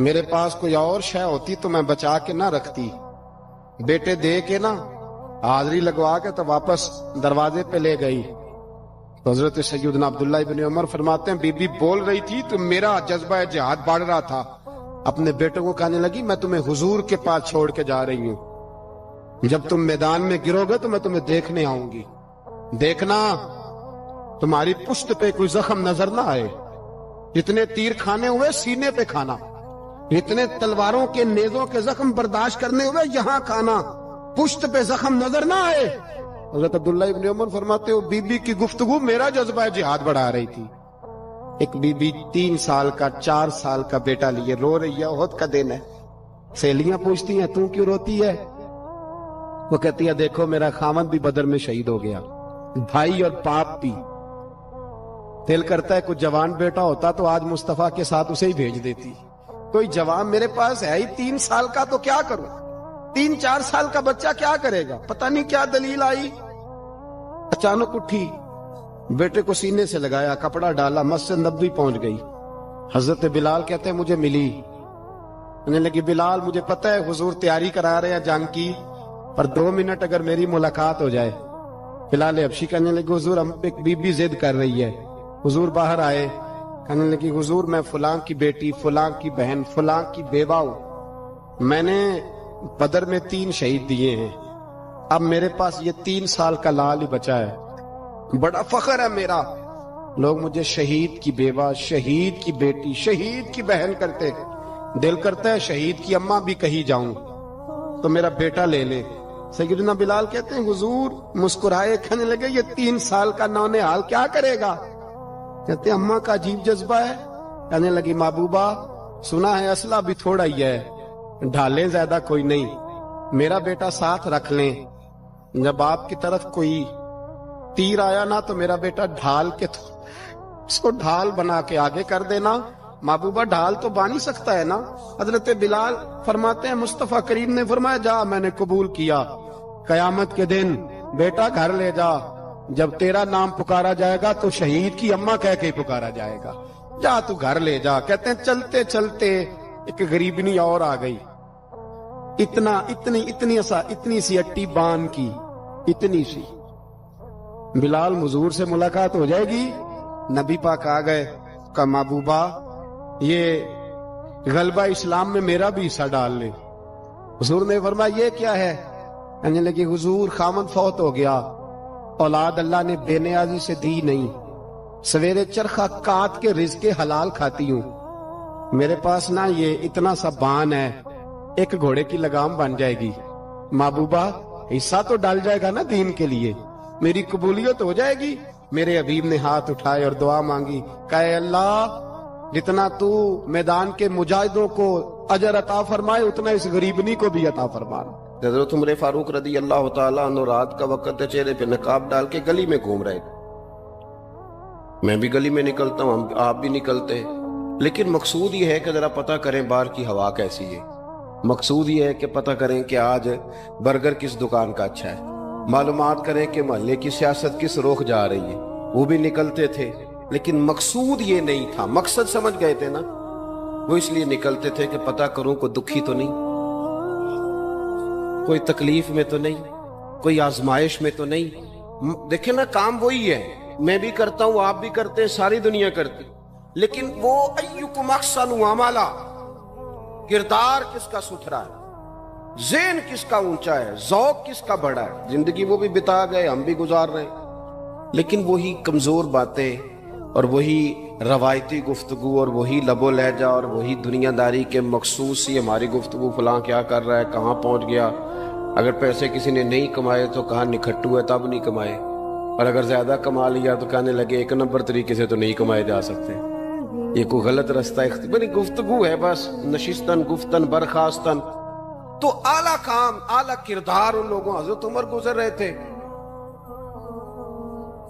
میرے پاس کوئی اور شے ہوتی تو میں بچا کے نہ رکھتی، بیٹے دے کے نا حاضری لگوا کے تو واپس دروازے پہ لے گئی۔ تو حضرت سیدنا عبداللہ ابن عمر فرماتے ہیں بی بی بول رہی تھی تو میرا جذبہ جہاد بڑھ رہا تھا، اپنے بیٹوں کو کہنے لگی میں تمہیں حضور کے پاس چھوڑ کے جا رہی ہوں، جب تم میدان میں گرو گے تو میں تمہیں دیکھنے آؤں گی، دیکھنا تمہاری پشت پہ کوئی زخم نظر نہ آئے، جتنے تیر کھانے ہوئے سینے پہ کھانا، اتنے تلواروں کے نیزوں کے زخم برداشت کرنے ہوئے یہاں کھانا، پشت پہ زخم نظر نہ آئے۔ حضرت عبداللہ ابن عمر فرماتے ہو بی بی کی گفتگو میرا جذبہ جہاد بڑھا رہی تھی۔ ایک بی بی 3 سال کا 4 سال کا بیٹا لیے رو رہی ہے، احد کا دن ہے، سہیلیاں پوچھتی ہیں تو کیوں روتی ہے؟ وہ کہتی ہے دیکھو میرا خامد بھی بدر میں شہید ہو گیا، بھائی اور باپ بھی، دل کرتا ہے کوئی جوان بیٹا ہوتا تو آج مصطفیٰ کے ساتھ اسے ہی بھیج دیتی، کوئی جوان میرے پاس ہے ہی 3 سال کا تو کیا کروں، 3-4 سال کا بچہ کیا کرے گا؟ پتہ نہیں کیا دلیل آئی، اچانک اٹھی، بیٹے کو سینے سے لگایا، کپڑا ڈالا، مسجد نبوی پہنچ گئی۔ حضرت بلال کہتے ہیں مجھے ملی، کہنے لگی بلال مجھے پتہ ہے حضور تیاری کرا رہے ہیں جنگ کی، پر 2 منٹ اگر میری ملاقات ہو جائے۔ بلال حبشی کہنے لگے حضور ہم ایک بی بی ضد کر رہی ہے۔ حضور باہر آئے، کہنے لگی حضور میں فلاں کی بیٹی، فلاں کی بہن، فلاں کی بیوہ ہوں، میں نے بدر میں 3 شہید دیے ہیں، اب میرے پاس یہ 3 سال کا لال ہی بچا ہے، بڑا فخر ہے میرا، لوگ مجھے شہید کی بیوہ، شہید کی بیٹی، شہید کی بہن کرتے، دل کرتا ہے شہید کی اماں بھی کہیں جاؤں تو میرا بیٹا لے لے۔ سیدنا بلال کہتے ہیں حضور مسکرائے، کہنے لگے یہ 3 سال کا نونہال کیا کرے گا؟ کہتے ہیں اماں کا عجیب جذبہ ہے، کہنے لگی محبوبہ سنا ہے اسلحہ بھی تھوڑا ہی ہے، ڈھالیں زیادہ کوئی نہیں، میرا بیٹا ساتھ رکھ لیں، جب آپ کی طرف کوئی تیر آیا نا تو میرا بیٹا ڈھال کے اس کو ڈھال بنا کے آگے کر دینا۔ محبوبہ ڈھال تو بانی سکتا ہے نا؟ حضرت بلال فرماتے ہیں مصطفیٰ کریم نے فرمایا جا میں نے قبول کیا، قیامت کے دن بیٹا گھر لے جا، جب تیرا نام پکارا جائے گا تو شہید کی اماں کہہ کے پکارا جائے گا، جا تو گھر لے جا۔ کہتے ہیں چلتے چلتے ایک غریبنی اور آ گئی، اتنی سی اٹی بان کی، اتنی سی، بلال حضور سے ملاقات ہو جائے گی، نبی پاک آ گئے، کہا محبوبہ یہ غلبہ اسلام میں میرا بھی حصہ ڈال لے۔ حضور نے فرمایا یہ کیا ہے؟ کہنے لگے حضور خامد فوت ہو گیا، اولاد اللہ نے بے نیازی سے دی نہیں، سویرے چرخہ کاٹ کے رزق حلال کھاتی ہوں، میرے پاس نا یہ اتنا سا بان ہے، ایک گھوڑے کی لگام بن جائے گی، محبوبہ حصہ تو ڈال جائے گا نا دین کے لیے، میری قبولیت ہو جائے گی۔ میرے حبیب نے ہاتھ اٹھائے اور دعا مانگی، کہے اللہ جتنا تو میدان کے مجاہدوں کو اجر عطا فرمائے اتنا اس غریبنی کو بھی عطا فرمانا۔ حضرت عمر فاروق رضی اللہ تعالیٰ عنہ رات کا وقت چہرے پہ نقاب ڈال کے گلی میں گھوم رہے، میں بھی گلی میں نکلتا ہوں، آپ بھی نکلتے، لیکن مقصود یہ ہے کہ ذرا پتہ کریں باہر کی ہوا کیسی ہے، مقصود یہ ہے کہ پتہ کریں کہ آج برگر کس دکان کا اچھا ہے، معلومات کریں کہ محلے کی سیاست کس رخ جا رہی ہے، وہ بھی نکلتے تھے، لیکن مقصود یہ نہیں تھا، مقصد سمجھ گئے تھے نا، وہ اس لیے نکلتے تھے کہ پتہ کروں کوئی دکھی تو نہیں، کوئی تکلیف میں تو نہیں، کوئی آزمائش میں تو نہیں۔ دیکھیں نا کام وہی ہے، میں بھی کرتا ہوں، آپ بھی کرتے ہیں، ساری دنیا کرتی، لیکن وہ ایکم احسن عملا، کردار کس کا ستھرا ہے، ذہن کس کا اونچا ہے، ذوق کس کا بڑا ہے۔ زندگی وہ بھی بتا گئے، ہم بھی گزار رہے ہیں، لیکن وہی کمزور باتیں اور وہی روایتی گفتگو اور وہی لب و لہجہ اور وہی دنیا داری کے مخصوص ہی ہماری گفتگو، فلاں کیا کر رہا ہے، کہاں پہنچ گیا، اگر پیسے کسی نے نہیں کمائے تو کہاں نکھٹو ہے تب نہیں کمائے، اور اگر زیادہ کما لیا تو کہنے لگے 1 نمبر طریقے سے تو نہیں کمائے جا سکتے، یہ کوئی غلط رستہ بڑی گفتگو ہے، بس نشستن گفتن برخاستن۔ تو اعلیٰ کام، اعلیٰ کردار ان لوگوں، حضرت عمر گزر رہے تھے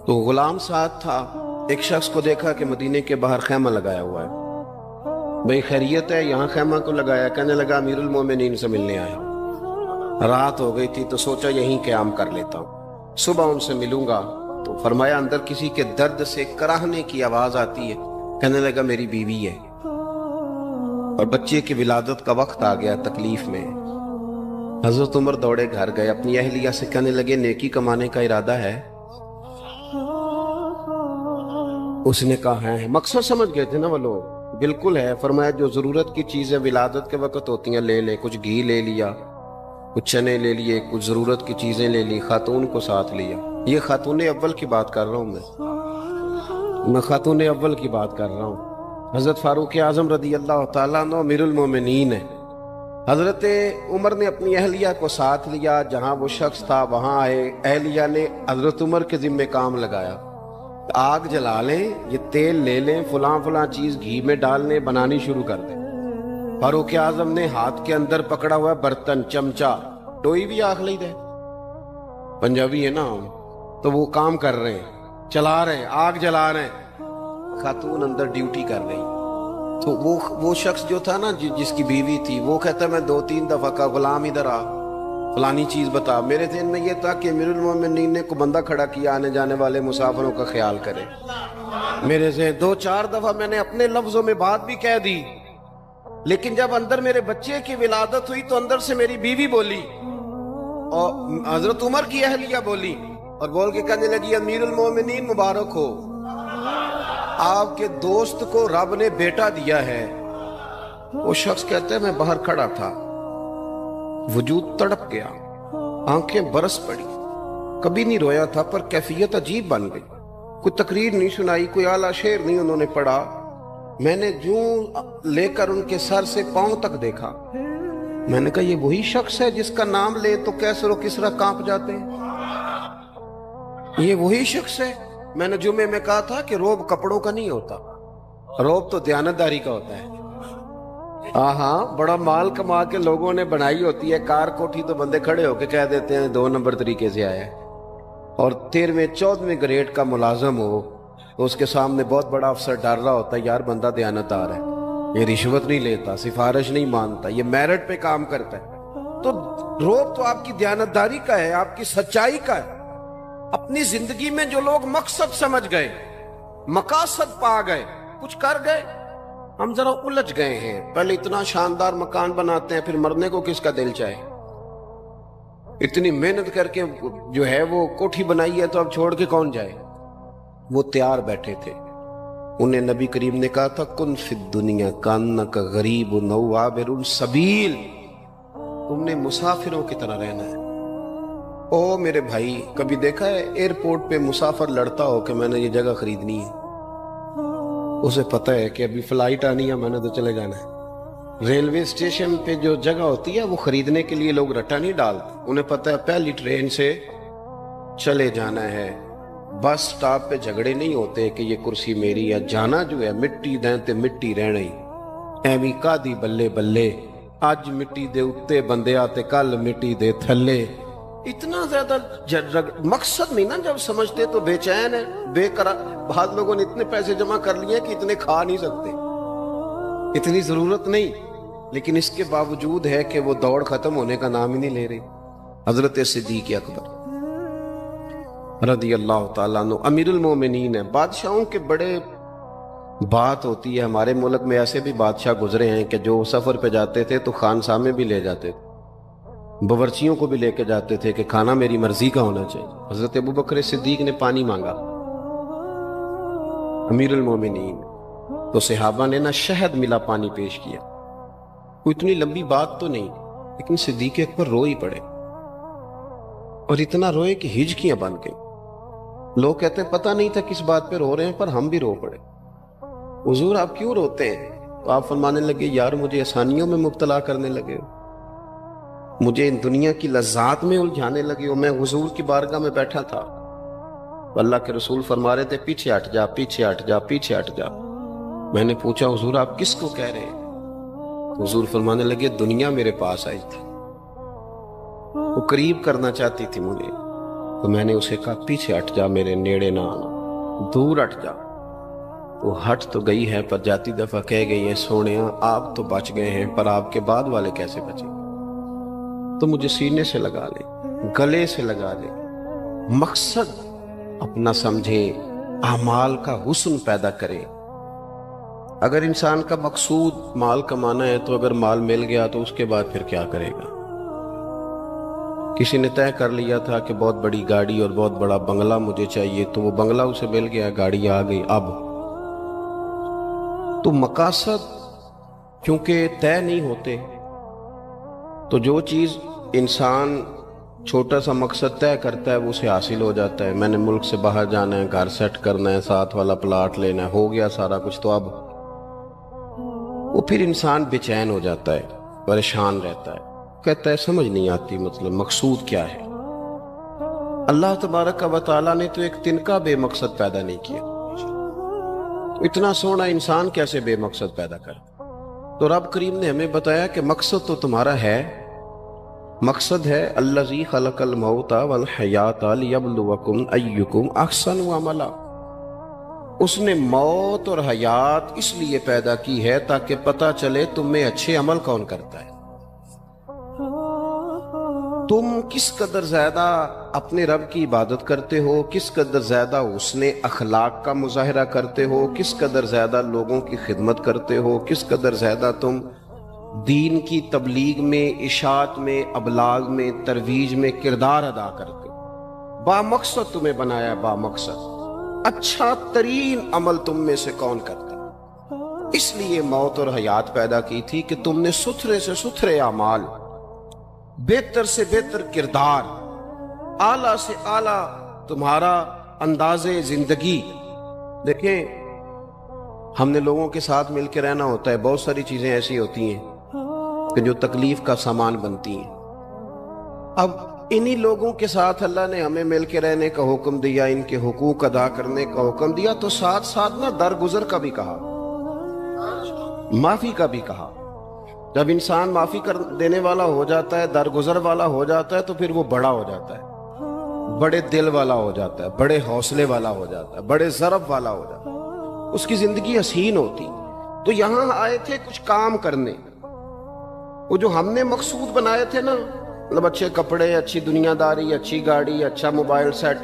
تو غلام ساتھ تھا، ایک شخص کو دیکھا کہ مدینے کے باہر خیمہ لگایا ہوا ہے، بھئی خیریت ہے، یہاں خیمہ کو لگایا؟ کہنے لگا امیر المومنین سے ملنے آیا، رات ہو گئی تھی تو سوچا یہیں قیام کر لیتا ہوں، صبح ان سے ملوں گا۔ تو فرمایا اندر کسی کے درد سے کراہنے کی آواز آتی ہے، کہنے لگا میری بیوی ہے، اور بچے کی ولادت کا وقت آ گیا تکلیف میں. حضرت عمر دوڑے گھر گئے, اپنی اہلیہ سے کہنے لگے نیکی کمانے کا ارادہ ہے؟ اس نے کہا ہے. مقصد سمجھ گئے تھے نا وہ لوگ. بالکل ہے. فرمایا جو ضرورت کی چیزیں ولادت کے وقت ہوتی ہیں لے لے. کچھ گھی لے لیا, کچھ چنے لے لیے, کچھ ضرورت کی چیزیں لے لی, خاتون کو ساتھ لیا. یہ خاتون اول کی بات کر رہا ہوں میں خاتون اول کی بات کر رہا ہوں. حضرت فاروق اعظم رضی اللہ تعالیٰ عنہ امیر المومنین ہے. حضرت عمر نے اپنی اہلیہ کو ساتھ لیا. جہاں وہ شخص تھا وہاں آئے. اہلیہ نے حضرت عمر کے ذمہ کام لگایا, آگ جلا لیں, یہ تیل لے لیں, فلاں فلاں چیز گھی میں ڈال لیں, بنانی شروع کر دیں. فاروق اعظم نے ہاتھ کے اندر پکڑا ہوا برتن, چمچہ, ڈوئی بھی آخ لی دے, پنجابی ہے نا, تو وہ کام کر رہے ہیں, چلا رہے ہیں, آگ جلا رہے ہیں. خاتون اندر ڈیوٹی کر رہی. تو وہ شخص جو تھا نا جس کی بیوی تھی, وہ کہتا میں 2-3 دفعہ کا غلام ادھر آ, فلانی چیز بتا. میرے ذہن میں یہ تھا کہ امیر المومنین نے کو بندہ کھڑا کیا آنے جانے والے مسافروں کا خیال کرے. میرے ذہن 2-4 دفعہ میں نے اپنے لفظوں میں بات بھی کہہ دی, لیکن جب اندر میرے بچے کی ولادت ہوئی تو اندر سے میری بیوی بولی اور حضرت عمر کی اہلیہ بولی اور بول کے کہنے لگی امیر المومنین مبارک ہو, آپ کے دوست کو رب نے بیٹا دیا ہے. وہ شخص کہتے ہیں میں باہر کھڑا تھا, وجود تڑپ گیا, آنکھیں برس پڑی. کبھی نہیں رویا تھا پر کیفیت عجیب بن گئی. کوئی تقریر نہیں سنائی, کوئی اعلیٰ شعر نہیں انہوں نے پڑھا. میں نے جوں لے کر ان کے سر سے پاؤں تک دیکھا. میں نے کہا یہ وہی شخص ہے جس کا نام لے تو کیسر و کسرا کانپ جاتے ہیں, یہ وہی شخص ہے. میں نے جمعے میں کہا تھا کہ روب کپڑوں کا نہیں ہوتا, روب تو دیانتداری کا ہوتا ہے. ہاں بڑا مال کما کے لوگوں نے بنائی ہوتی ہے کار کوٹھی, تو بندے کھڑے ہو کے کہہ دیتے ہیں 2 نمبر طریقے سے آیا ہے. اور 13ویں-14ویں گریڈ کا ملازم ہو تو اس کے سامنے بہت بڑا افسر ڈر رہا ہوتا ہے یار بندہ دیانتدار ہے, یہ رشوت نہیں لیتا, سفارش نہیں مانتا, یہ میرٹ پہ کام کرتا ہے. تو روب تو آپ کی دیانتداری کا ہے, آپ کی سچائی کا ہے. اپنی زندگی میں جو لوگ مقصد سمجھ گئے, مقاصد پا گئے, کچھ کر گئے, ہم ذرا الجھ گئے ہیں. پہلے اتنا شاندار مکان بناتے ہیں, پھر مرنے کو کس کا دل چاہے. اتنی محنت کر کے جو ہے وہ کوٹھی بنائی ہے تو اب چھوڑ کے کون جائے. وہ تیار بیٹھے تھے. انہیں نبی کریم نے کہا تھا کن فی الدنیا کانک غریب نو عابر السبیل, تم نے مسافروں کی طرح رہنا ہے. او میرے بھائی, کبھی دیکھا ہے ایئرپورٹ پہ مسافر لڑتا ہو کہ میں نے یہ جگہ خریدنی ہے؟ اسے پتہ ہے کہ ابھی فلائٹ آنی ہے, میں نے تو چلے جانا ہے. ریلوے اسٹیشن پہ جو جگہ ہوتی ہے وہ خریدنے کے لیے لوگ رٹا نہیں ڈالتے, انہیں پتہ ہے پہلی ٹرین سے چلے جانا ہے. بس سٹاپ پہ جھگڑے نہیں ہوتے کہ یہ کرسی میری ہے, جانا جو ہے مٹی دیں تے مٹی رہنا ہی. ایویں کادی بلے بلے, اج مٹی دے اتے بندے آتے کل مٹی دے تھلے. اتنا زیادہ مقصد نہیں نا جب سمجھتے تو بے چین ہے, بے قرار. بعض لوگوں نے اتنے پیسے جمع کر لیے کہ اتنے کھا نہیں سکتے, اتنی ضرورت نہیں, لیکن اس کے باوجود ہے کہ وہ دوڑ ختم ہونے کا نام ہی نہیں لے رہی. حضرت صدیق اکبر رضی اللہ تعالیٰ عنہ امیر المومنین ہے. بادشاہوں کے بڑے بات ہوتی ہے. ہمارے ملک میں ایسے بھی بادشاہ گزرے ہیں کہ جو سفر پہ جاتے تھے تو خانساں میں بھی لے جاتے تھے, باورچیوں کو بھی لے کے جاتے تھے کہ کھانا میری مرضی کا ہونا چاہیے. حضرت ابوبکر صدیق نے پانی مانگا, امیر المومنین, تو صحابہ نے نا شہد ملا پانی پیش کیا. کوئی اتنی لمبی بات تو نہیں, لیکن صدیق اکبر رو ہی پڑے, اور اتنا روئے کہ ہجکیاں بن گئی. لوگ کہتے ہیں پتہ نہیں تھا کس بات پہ رو رہے ہیں, پر ہم بھی رو پڑے. حضور آپ کیوں روتے ہیں؟ تو آپ فرمانے لگے یار مجھے آسانیوں میں مبتلا کرنے لگے ہو, مجھے ان دنیا کی لذات میں الجھانے لگے ہو. میں حضور کی بارگاہ میں بیٹھا تھا, اللہ کے رسول فرما رہے تھے پیچھے ہٹ جا, پیچھے ہٹ جا, پیچھے ہٹ جا. میں نے پوچھا حضور آپ کس کو کہہ رہے ہیں؟ حضور فرمانے لگے دنیا میرے پاس آئی تھی, وہ قریب کرنا چاہتی تھی مجھے, تو میں نے اسے کہا پیچھے ہٹ جا, میرے نیڑے نہ آنا, دور ہٹ جا. وہ ہٹ تو گئی ہے پر جاتی دفعہ کہہ گئی ہے سونیا آپ تو بچ گئے ہیں, پر آپ کے بعد والے کیسے بچیں؟ تو مجھے سینے سے لگا لے, گلے سے لگا لے. مقصد اپنا سمجھیں, اعمال کا حسن پیدا کریں. اگر انسان کا مقصود مال کمانا ہے تو اگر مال مل گیا تو اس کے بعد پھر کیا کرے گا؟ کسی نے طے کر لیا تھا کہ بہت بڑی گاڑی اور بہت بڑا بنگلہ مجھے چاہیے، تو وہ بنگلہ اسے مل گیا، گاڑی آ گئی۔ اب تو مقاصد کیونکہ طے نہیں ہوتے، تو جو چیز انسان چھوٹا سا مقصد طے کرتا ہے وہ اسے حاصل ہو جاتا ہے۔ میں نے ملک سے باہر جانا ہے، گھر سیٹ کرنا ہے، ساتھ والا پلاٹ لینا ہے، ہو گیا سارا کچھ، تو اب وہ پھر انسان بے چین ہو جاتا ہے، پریشان رہتا ہے، کہتا ہے سمجھ نہیں آتی مطلب مقصود کیا ہے۔ اللہ تبارک و تعالیٰ نے تو ایک تنکا بے مقصد پیدا نہیں کیا، تو اتنا سونا انسان کیسے بے مقصد پیدا کر؟ تو رب کریم نے ہمیں بتایا کہ مقصد تو تمہارا ہے، مقصد ہے الذی خلق الموت والحیات لیبلوکم ایکم احسن عملا۔ اس نے موت اور حیات اس لیے پیدا کی ہے تاکہ پتہ چلے تم میں اچھے عمل کون کرتا ہے، تم کس قدر زیادہ اپنے رب کی عبادت کرتے ہو، کس قدر زیادہ حسن اخلاق کا مظاہرہ کرتے ہو، کس قدر زیادہ لوگوں کی خدمت کرتے ہو، کس قدر زیادہ تم دین کی تبلیغ میں، اشاعت میں، ابلاغ میں، ترویج میں کردار ادا کرتے ہو۔ با مقصد تمہیں بنایا، با مقصد اچھا ترین عمل تم میں سے کون کرتا ہے، اس لیے موت اور حیات پیدا کی تھی کہ تم نے ستھرے سے ستھرے اعمال، بہتر سے بہتر کردار، اعلیٰ سے اعلیٰ تمہارا انداز زندگی۔ دیکھیں ہم نے لوگوں کے ساتھ مل کے رہنا ہوتا ہے، بہت ساری چیزیں ایسی ہوتی ہیں کہ جو تکلیف کا سامان بنتی ہیں۔ اب انہی لوگوں کے ساتھ اللہ نے ہمیں مل کے رہنے کا حکم دیا، ان کے حقوق ادا کرنے کا حکم دیا، تو ساتھ ساتھ نہ درگزر کا بھی کہا، معافی کا بھی کہا۔ جب انسان معافی کر دینے والا ہو جاتا ہے، درگزر والا ہو جاتا ہے، تو پھر وہ بڑا ہو جاتا ہے، بڑے دل والا ہو جاتا ہے، بڑے حوصلے والا ہو جاتا ہے، بڑے ضرب والا ہو جاتا ہے، اس کی زندگی حسین ہوتی۔ تو یہاں آئے تھے کچھ کام کرنے، وہ جو ہم نے مقصود بنائے تھے نا، مطلب اچھے کپڑے، اچھی دنیا داری، اچھی گاڑی، اچھا موبائل سیٹ،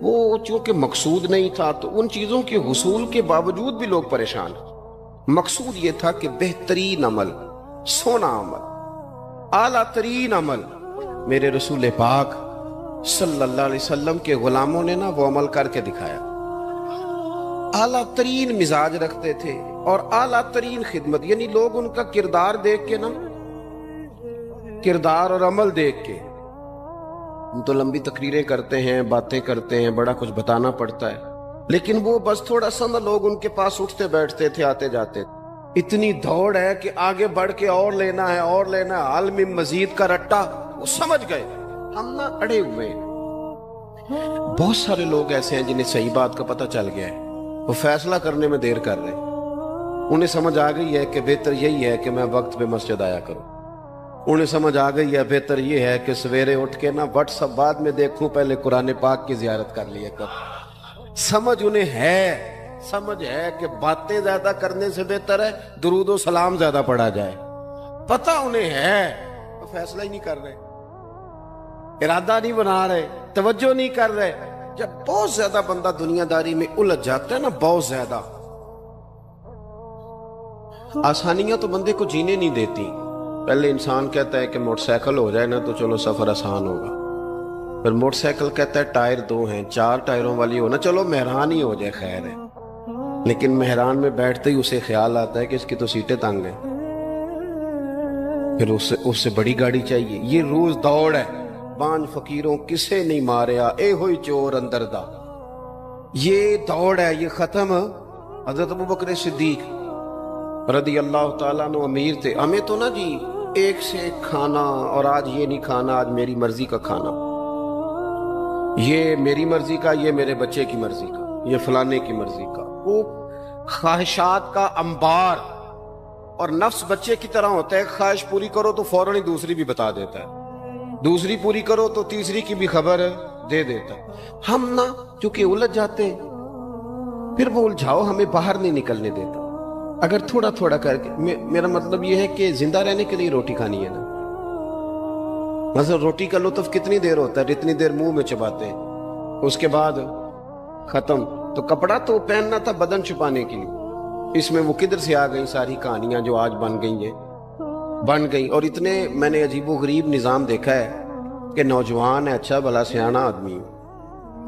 وہ چونکہ مقصود نہیں تھا تو ان چیزوں کے حصول کے باوجود بھی لوگ پریشان ہیں۔ مقصود یہ تھا کہ بہترین عمل، سونا عمل، اعلیٰ ترین عمل میرے رسول پاک صلی اللہ علیہ وسلم کے غلاموں نے نا وہ عمل کر کے دکھایا۔ اعلیٰ ترین مزاج رکھتے تھے اور اعلیٰ ترین خدمت، یعنی لوگ ان کا کردار دیکھ کے نا، کردار اور عمل دیکھ کے، ہم تو لمبی تقریریں کرتے ہیں، باتیں کرتے ہیں، بڑا کچھ بتانا پڑتا ہے، لیکن وہ بس تھوڑا سا نا لوگ ان کے پاس اٹھتے بیٹھتے تھے، آتے جاتے تھے۔ اتنی دوڑ ہے کہ آگے بڑھ کے اور لینا ہے، اور لینا ہے، عالم مزید کا رٹا، وہ سمجھ گئے، ہم نہ اڑے ہوئے۔ بہت سارے لوگ ایسے ہیں جنہیں صحیح بات کا پتہ چل گیا ہے، وہ فیصلہ کرنے میں دیر کر رہے ہیں، انہیں سمجھ آ گئی ہے کہ بہتر یہی ہے کہ میں وقت پہ مسجد آیا کروں، انہیں سمجھ آ گئی ہے بہتر یہ ہے کہ سویرے اٹھ کے نا واٹس ایپ بعد میں دیکھوں، پہلے قرآن پاک کی زیارت کر لیا کر۔ سمجھ انہیں ہے، سمجھ ہے کہ باتیں زیادہ کرنے سے بہتر ہے درود و سلام زیادہ پڑھا جائے، پتہ انہیں ہے، وہ فیصلہ ہی نہیں کر رہے، ارادہ نہیں بنا رہے، توجہ نہیں کر رہے۔ جب بہت زیادہ بندہ دنیا داری میں الجھ جاتا ہے نا، بہت زیادہ، آسانیاں تو بندے کو جینے نہیں دیتی۔ پہلے انسان کہتا ہے کہ موٹر سائیکل ہو جائے نا تو چلو سفر آسان ہوگا، پھر موٹر سائیکل کہتا ہے ٹائر 2 ہیں، 4 ٹائروں والی ہونا، چلو مہران ہی ہو جائے خیر ہے، لیکن مہران میں بیٹھتے ہی اسے خیال آتا ہے کہ اس کی تو سیٹیں تنگ ہیں، پھر اس سے بڑی گاڑی چاہیے۔ یہ روز دوڑ ہے، بانج فقیروں کسے نہیں ماریا، اے ہوئی چور اندر دا، یہ دوڑ ہے، یہ ختم۔ حضرت ابوبکر صدیق رضی اللہ تعالیٰ عنہ امیر تھے، ہمیں تو نا جی ایک سے ایک کھانا، اور آج یہ نہیں کھانا، آج میری مرضی کا کھانا، یہ میری مرضی کا، یہ میرے بچے کی مرضی کا، یہ فلانے کی مرضی کا، وہ خواہشات کا انبار، اور نفس بچے کی طرح ہوتا ہے، خواہش پوری کرو تو فوراً ہی دوسری بھی بتا دیتا ہے، دوسری پوری کرو تو تیسری کی بھی خبر دے دیتا ہے۔ ہم نا چونکہ الجھ جاتے ہیں، پھر وہ الجھاؤ ہمیں باہر نہیں نکلنے دیتا۔ اگر تھوڑا تھوڑا کر کے، میرا مطلب یہ ہے کہ زندہ رہنے کے لیے روٹی کھانی ہے نا، مثلا روٹی کا لطف کتنی دیر ہوتا ہے، جتنی دیر منہ میں چباتے ہیں، اس کے بعد ختم۔ تو کپڑا تو پہننا تھا بدن چھپانے کے لیے، اس میں وہ کدھر سے آ گئی ساری کہانیاں جو آج بن گئی ہیں، بن گئی. اور اتنے میں نے عجیب و غریب نظام دیکھا ہے کہ نوجوان ہے، اچھا بھلا سیانا آدمی،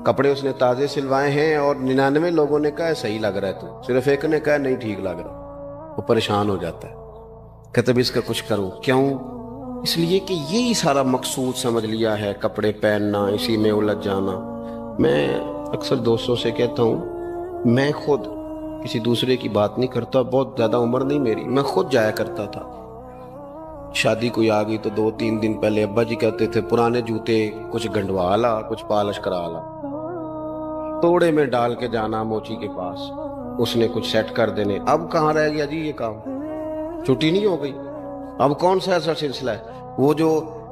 کپڑے اس نے تازے سلوائے ہیں اور 99 لوگوں نے کہا ہے صحیح لگ رہا ہے، تو صرف ایک نے کہا نہیں ٹھیک لگ رہا. وہ پریشان ہو جاتا ہے، کہتے بھی اس کا کچھ کروں. کیوں؟ اس لیے کہ یہی سارا مقصود سمجھ لیا ہے، کپڑے پہننا، اسی میں الجھ جانا. میں اکثر دوستوں سے کہتا ہوں، میں خود کسی دوسرے کی بات نہیں کرتا، بہت زیادہ عمر نہیں میری، میں خود جایا کرتا تھا. شادی کوئی آ گئی تو 2-3 دن پہلے ابا جی کہتے تھے پرانے جوتے کچھ گنڈوا لا، کچھ پالش کرا لا، توڑے میں ڈال کے جانا موچی کے پاس، اس نے کچھ سیٹ کر دینے. اب کہاں رہ گیا جی یہ کام؟ چھٹی نہیں ہو گئی. اب کون سا ایسا سلسلہ ہے؟ وہ جو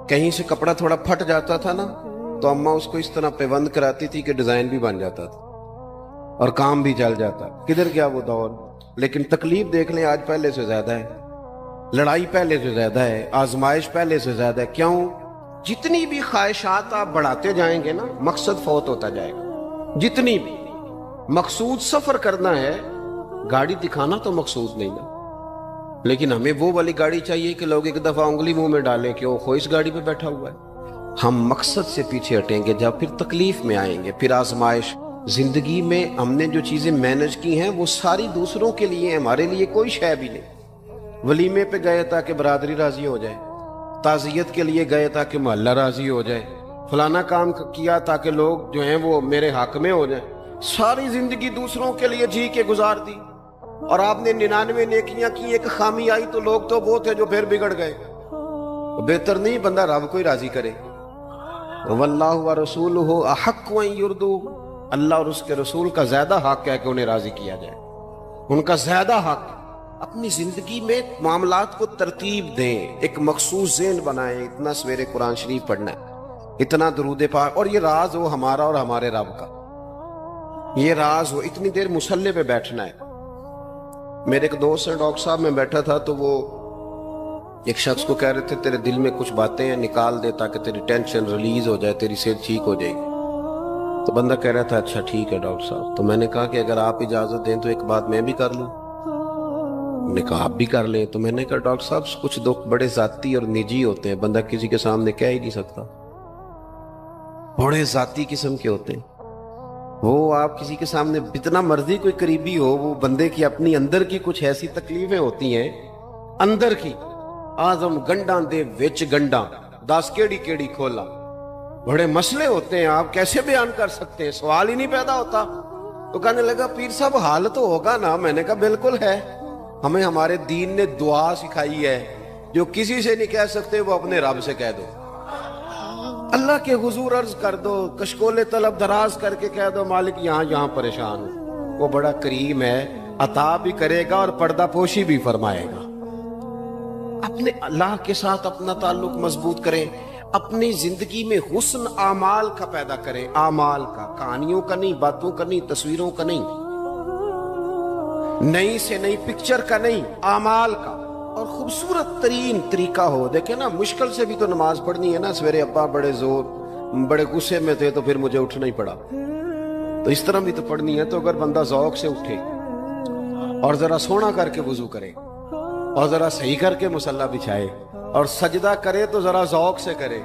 کہیں سے کپڑا تھوڑا پھٹ جاتا تھا نا، تو اماں اس کو اس طرح پیوند کراتی تھی کہ ڈیزائن بھی بن جاتا تھا اور کام بھی چل جاتا. کدھر گیا وہ دور؟ لیکن تکلیف دیکھ لیں آج پہلے سے زیادہ ہے، لڑائی پہلے سے زیادہ ہے، آزمائش پہلے سے زیادہ ہے. کیوں؟ جتنی بھی خواہشات آپ بڑھاتے جائیں گے نا، مقصد فوت ہوتا جائے گا. جتنی بھی مقصود سفر کرنا ہے، گاڑی دکھانا تو مقصود نہیں نا، لیکن ہمیں وہ والی گاڑی چاہیے کہ لوگ ایک دفعہ انگلی منہ میں ڈالیں کہ وہ خو اس گاڑی پہ بیٹھا ہوا ہے. ہم مقصد سے پیچھے ہٹیں گے جب پھر تکلیف میں آئیں گے، پھر آزمائش. زندگی میں ہم نے جو چیزیں مینج کی ہیں وہ ساری دوسروں کے لیے، ہمارے لیے کوئی شے بھی نہیں. ولیمے پہ گئے تاکہ برادری راضی ہو جائے، تعزیت کے لیے گئے تاکہ محلہ راضی ہو جائے، فلانا کام کیا تاکہ لوگ جو ہیں وہ میرے حق میں ہو جائیں. ساری زندگی دوسروں کے لیے جی کے گزار دی، اور آپ نے 99 نیکیاں کی، ایک خامی آئی تو لوگ تو وہ تھے جو پھر بگڑ گئے. بہتر نہیں بندہ رب کو ہی راضی کرے. واللہ ورسولہ احق ان یرضوہ، اللہ اور اس کے رسول کا زیادہ حق ہے کہ انہیں راضی کیا جائے، ان کا زیادہ حق. اپنی زندگی میں معاملات کو ترتیب دیں، ایک مخصوص ذہن بنائیں. اتنا سویرے قرآن شریف پڑھنا ہے، اتنا درود پاک، اور یہ راز ہو ہمارا اور ہمارے رب کا، یہ راز ہو. اتنی دیر مصلی پہ بیٹھنا ہے. میرے ایک دوست ہے ڈاکٹر صاحب، میں بیٹھا تھا تو وہ ایک شخص کو کہہ رہے تھے تیرے دل میں کچھ باتیں ہیں، نکال دے تاکہ تیری ٹینشن ریلیز ہو جائے، تیری صحت ٹھیک ہو جائے گی. تو بندہ کہہ رہا تھا اچھا ٹھیک ہے ڈاکٹر صاحب. تو میں نے کہا کہ اگر آپ اجازت دیں تو ایک بات میں بھی کر لوں. نے کہا آپ بھی کر لیں. تو میں نے کہا ڈاکٹر صاحب کچھ دکھ بڑے ذاتی اور نجی ہوتے ہیں، بندہ کسی کے سامنے کہہ ہی نہیں سکتا، بڑے ذاتی قسم کے ہوتے ہیں. وہ آپ کسی کے سامنے جتنا مرضی کوئی قریبی ہو، وہ بندے کی اپنی اندر کی کچھ ایسی تکلیفیں ہوتی ہیں اندر کی. آزم گنڈاں دے وچ گنڈاں 10 کیڑی کیڑی کھولا، بڑے مسئلے ہوتے ہیں، آپ کیسے بیان کر سکتے ہیں؟ سوال ہی نہیں پیدا ہوتا. تو کہنے لگا پیر صاحب حال تو ہوگا نا. میں نے کہا بالکل ہے. ہمیں ہمارے دین نے دعا سکھائی ہے، جو کسی سے نہیں کہہ سکتے وہ اپنے رب سے کہہ دو. اللہ کے حضور عرض کر دو، کشکول طلب دراز کر کے کہہ دو مالک یہاں پریشان ہوں. وہ بڑا کریم ہے، عطا بھی کرے گا اور پردہ پوشی بھی فرمائے گا. اپنے اللہ کے ساتھ اپنا تعلق مضبوط کریں، اپنی زندگی میں حسن اعمال کا پیدا کریں. اعمال کا، کہانیوں کا نہیں، باتوں کا نہیں، تصویروں کا نہیں، نئی سے نئی پکچر کا نہیں، اعمال کا. اور خوبصورت ترین طریقہ ہو. دیکھیں نا، مشکل سے بھی تو نماز پڑھنی ہے نا. سویرے ابا بڑے غصے میں تھے تو پھر مجھے اٹھنا ہی پڑا، تو اس طرح بھی تو پڑھنی ہے. تو اگر بندہ ذوق سے اٹھے اور ذرا سونا کر کے وضو کرے اور ذرا صحیح کر کے مصلی بچھائے اور سجدہ کرے تو ذرا ذوق سے کرے.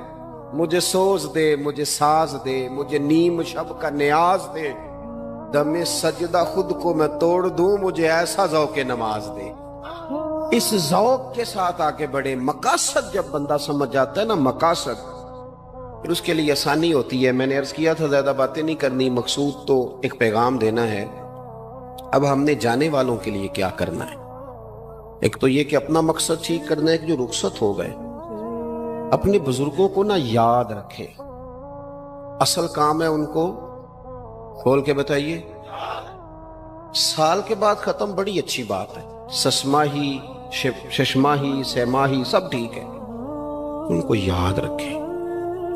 مجھے سوز دے، مجھے ساز دے، مجھے نیم شب کا نیاز دے، دم سجدہ خود کو میں توڑ دوں، مجھے ایسا ذوق نماز دے. اس ذوق کے ساتھ آگے بڑھے. مقاصد جب بندہ سمجھ جاتا ہے نا، مقاصد، پھر اس کے لیے آسانی ہوتی ہے. میں نے عرض کیا تھا زیادہ باتیں نہیں کرنی، مقصود تو ایک پیغام دینا ہے. اب ہم نے جانے والوں کے لیے کیا کرنا ہے؟ ایک تو یہ کہ اپنا مقصد ٹھیک کرنا ہے کہ جو رخصت ہو گئے، اپنے بزرگوں کو نا یاد رکھیں. اصل کام ہے ان کو کھول کے بتائیے. سال کے بعد ختم، بڑی اچھی بات ہے. سسماہی، ششماہی، سیماہی سب ٹھیک ہے، ان کو یاد رکھیں.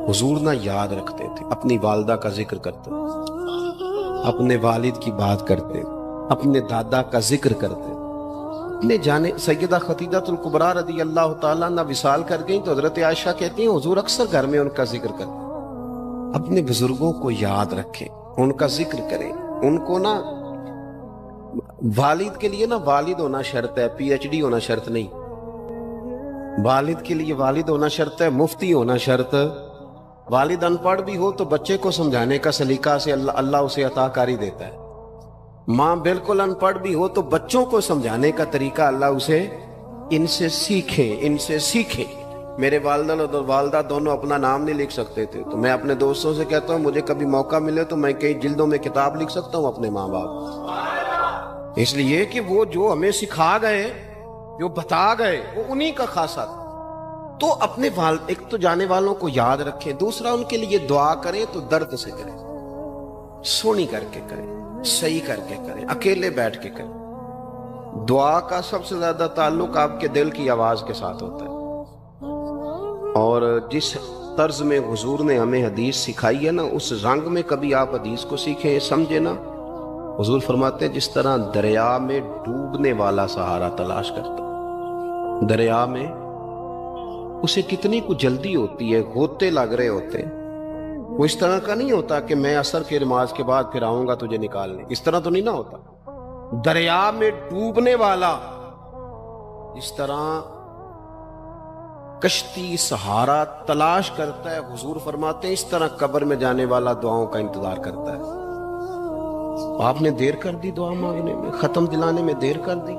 حضور نہ یاد رکھتے تھے، اپنی والدہ کا ذکر کرتے، اپنے والد کی بات کرتے، اپنے دادا کا ذکر کرتے. اپنے جانے سیدہ خدیجہ الکبریٰ رضی اللہ تعالیٰ عنہ وصال کر گئیں تو حضرت عائشہ کہتی ہیں حضور اکثر گھر میں ان کا ذکر کرتے. اپنے بزرگوں کو یاد رکھیں، ان کا ذکر کریں. ان کو نا والد کے لیے نا والد ہونا شرط ہے، پی ایچ ڈی ہونا شرط نہیں. والد کے لیے والد ہونا شرط ہے، مفتی ہونا شرط. والد ان پڑھ بھی ہو تو بچے کو سمجھانے کا سلیقہ سے اللہ اسے عطا کاری دیتا ہے. ماں بالکل ان پڑھ بھی ہو تو بچوں کو سمجھانے کا طریقہ اللہ اسے ان سے سیکھے. میرے والدہ اور والدہ دونوں اپنا نام نہیں لکھ سکتے تھے، تو میں اپنے دوستوں سے کہتا ہوں مجھے کبھی موقع ملے تو میں کئی جلدوں میں کتاب لکھ سکتا ہوں اپنے ماں باپ. اس لیے کہ وہ جو ہمیں سکھا گئے، جو بتا گئے، وہ انہی کا خاصہ تھا. تو اپنے ایک تو جانے والوں کو یاد رکھیں، دوسرا ان کے لیے دعا کریں تو درد سے کریں، سونی کر کے کریں، صحیح کر کے کریں، اکیلے بیٹھ کے کریں. دعا کا سب سے زیادہ تعلق آپ کے دل کی آواز کے ساتھ ہوتا ہے. اور جس طرز میں حضور نے ہمیں حدیث سکھائی ہے نا، اس رنگ میں کبھی آپ حدیث کو سیکھیں، سمجھے نا. حضور فرماتے ہیں جس طرح دریا میں ڈوبنے والا سہارا تلاش کرتا، دریا میں اسے کتنی کو جلدی ہوتی ہے، غوطے لگ رہے ہوتے ہیں. وہ اس طرح کا نہیں ہوتا کہ میں عصر کی نماز کے بعد پھر آؤں گا تجھے نکالنے، اس طرح تو نہیں نہ ہوتا. دریا میں ڈوبنے والا اس طرح کشتی سہارا تلاش کرتا ہے، حضور فرماتے ہیں اس طرح قبر میں جانے والا دعاؤں کا انتظار کرتا ہے. آپ نے دیر کر دی دعا مانگنے میں، ختم دلانے میں دیر کر دی.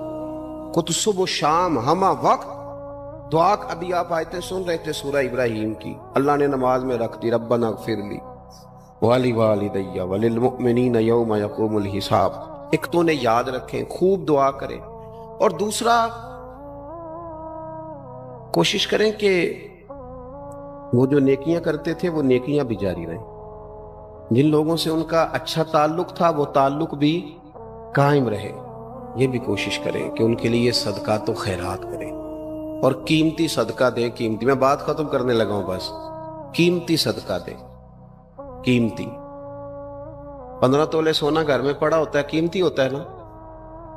خود صبح و شام ہمہ وقت دعا. ابھی آپ آیتیں سن رہے تھے سورہ ابراہیم کی، اللہ نے نماز میں رکھ دی ربنا اغفر لی ولی وللمؤمنین یوم یقوم الحساب. ایک تو نے یاد رکھیں، خوب دعا کریں، اور دوسرا کوشش کریں کہ وہ جو نیکیاں کرتے تھے وہ نیکیاں بھی جاری رہیں. جن لوگوں سے ان کا اچھا تعلق تھا وہ تعلق بھی قائم رہے. یہ بھی کوشش کریں کہ ان کے لیے صدقات و خیرات کریں، اور قیمتی صدقہ دیں. قیمتی، میں بات ختم کرنے لگا ہوں بس. قیمتی صدقہ دیں، قیمتی. 15 تولے سونا گھر میں پڑا ہوتا ہے، قیمتی ہوتا ہے نا.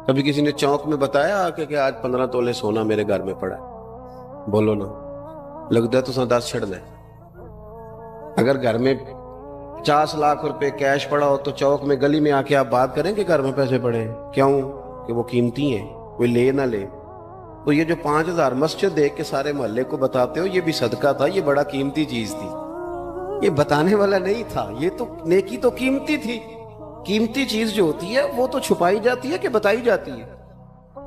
کبھی کسی نے چوک میں بتایا کہ آج 15 تولے سونا میرے گھر میں پڑا ہے؟ بولو نا، لگتا ہے تو 10 چھڑنا ہے. اگر گھر میں 50 لاکھ روپے کیش پڑا ہو تو چوک میں گلی میں آ کے آپ بات کریں کہ گھر میں پیسے پڑے ہیں؟ کیوں؟ کہ وہ قیمتی ہیں، کوئی لے نہ لے. تو یہ جو 5000 مسجد دیکھ کے سارے محلے کو بتاتے ہو، یہ بھی صدقہ تھا، یہ بڑا قیمتی چیز تھی. یہ بتانے والا نہیں تھا، یہ تو نیکی تو قیمتی تھی. قیمتی چیز جو ہوتی ہے وہ تو چھپائی جاتی ہے کہ بتائی جاتی ہے.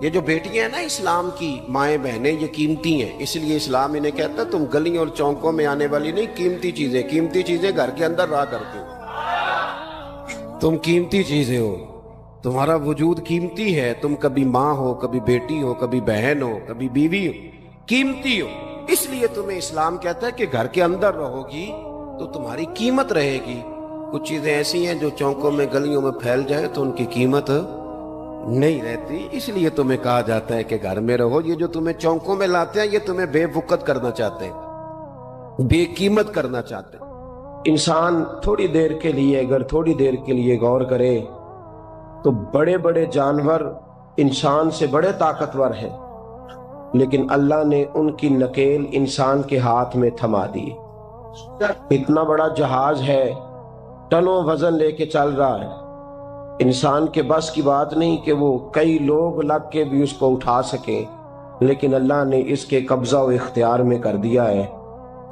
یہ جو بیٹیاں ہیں نا اسلام کی، مائیں بہنیں، یہ قیمتی ہیں. اس لیے اسلام انہیں کہتا ہے تم گلیوں اور چونکوں میں آنے والی نہیں، قیمتی چیزیں گھر کے اندر رہا کرتی ہو. تم قیمتی چیزیں ہو، تمہارا وجود قیمتی ہے. تم کبھی ماں ہو، کبھی بیٹی ہو، کبھی بہن ہو، کبھی بیوی ہو، قیمتی ہو. اس لیے تمہیں اسلام کہتا ہے کہ گھر کے اندر رہو گی تو تمہاری قیمت رہے گی. کچھ چیزیں ایسی ہیں جو چونکوں میں گلیوں میں پھیل جائیں تو ان کی قیمت نہیں رہتی. اس لیے تمہیں کہا جاتا ہے کہ گھر میں رہو. یہ جو تمہیں چونکوں میں لاتے ہیں یہ تمہیں بے وقت کرنا چاہتے ہیں، بے قیمت کرنا چاہتے ہیں. انسان تھوڑی دیر کے لیے، اگر تھوڑی دیر کے لیے غور کرے تو بڑے بڑے جانور انسان سے بڑے طاقتور ہیں، لیکن اللہ نے ان کی نکیل انسان کے ہاتھ میں تھما دی. اتنا بڑا جہاز ہے، ٹنوں وزن لے کے چل رہا ہے. انسان کے بس کی بات نہیں کہ وہ کئی لوگ لگ کے بھی اس کو اٹھا سکیں، لیکن اللہ نے اس کے قبضہ و اختیار میں کر دیا ہے.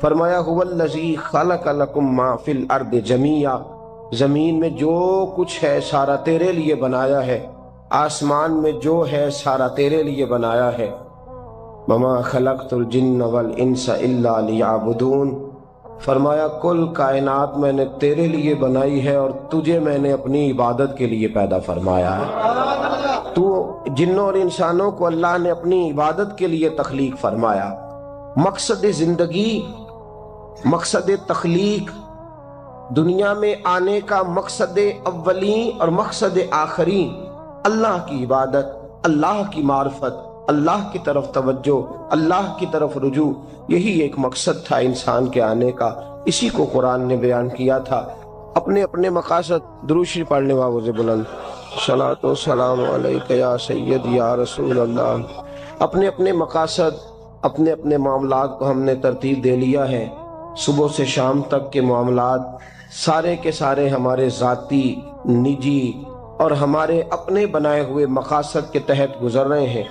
فرمایا هو الذی خلق لکم ما فی الارض جمیعا، زمین میں جو کچھ ہے سارا تیرے لیے بنایا ہے، آسمان میں جو ہے سارا تیرے لیے بنایا ہے. وما خلقت الجن والانس الا لیعبدون، فرمایا کل کائنات میں نے تیرے لیے بنائی ہے اور تجھے میں نے اپنی عبادت کے لیے پیدا فرمایا ہے. تو جنوں اور انسانوں کو اللہ نے اپنی عبادت کے لیے تخلیق فرمایا. مقصد زندگی، مقصد تخلیق، دنیا میں آنے کا مقصد اولین اور مقصد آخری اللہ کی عبادت، اللہ کی معرفت، اللہ کی طرف توجہ، اللہ کی طرف رجوع. یہی ایک مقصد تھا انسان کے آنے کا. اسی کو قرآن نے بیان کیا تھا. اپنے اپنے مقاصد، درود شریف پڑھنے والوں سے بلند صلاۃ و سلام علیک یا سید یا رسول اللہ. اپنے اپنے مقاصد، اپنے اپنے معاملات کو ہم نے ترتیب دے لیا ہے. صبح سے شام تک کے معاملات سارے کے سارے ہمارے ذاتی، نجی، اور ہمارے اپنے بنائے ہوئے مقاصد کے تحت گزر رہے ہیں۔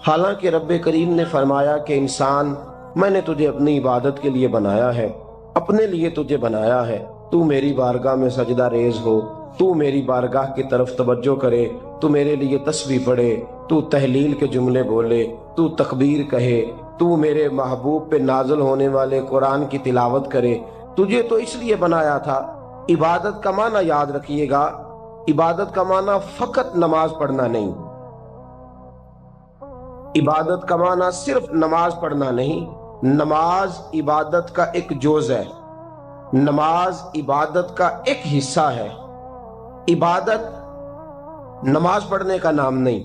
حالانکہ رب کریم نے فرمایا کہ انسان، میں نے تجھے اپنی عبادت کے لیے بنایا ہے، اپنے لیے تجھے بنایا ہے، تو میری بارگاہ میں سجدہ ریز ہو، تو میری بارگاہ کی طرف توجہ کرے، تو میرے لیے تسبیح پڑھے، تو تہلیل کے جملے بولے، تو تکبیر کہے، تو میرے محبوب پہ نازل ہونے والے قرآن کی تلاوت کرے۔ تجھے تو اس لیے بنایا تھا۔ عبادت کا معنی یاد رکھیے گا، عبادت کا معنی فقط نماز پڑھنا نہیں، عبادت کا معنی صرف نماز پڑھنا نہیں، نماز عبادت کا ایک جز ہے، نماز عبادت کا ایک حصہ ہے۔ عبادت نماز پڑھنے کا نام نہیں،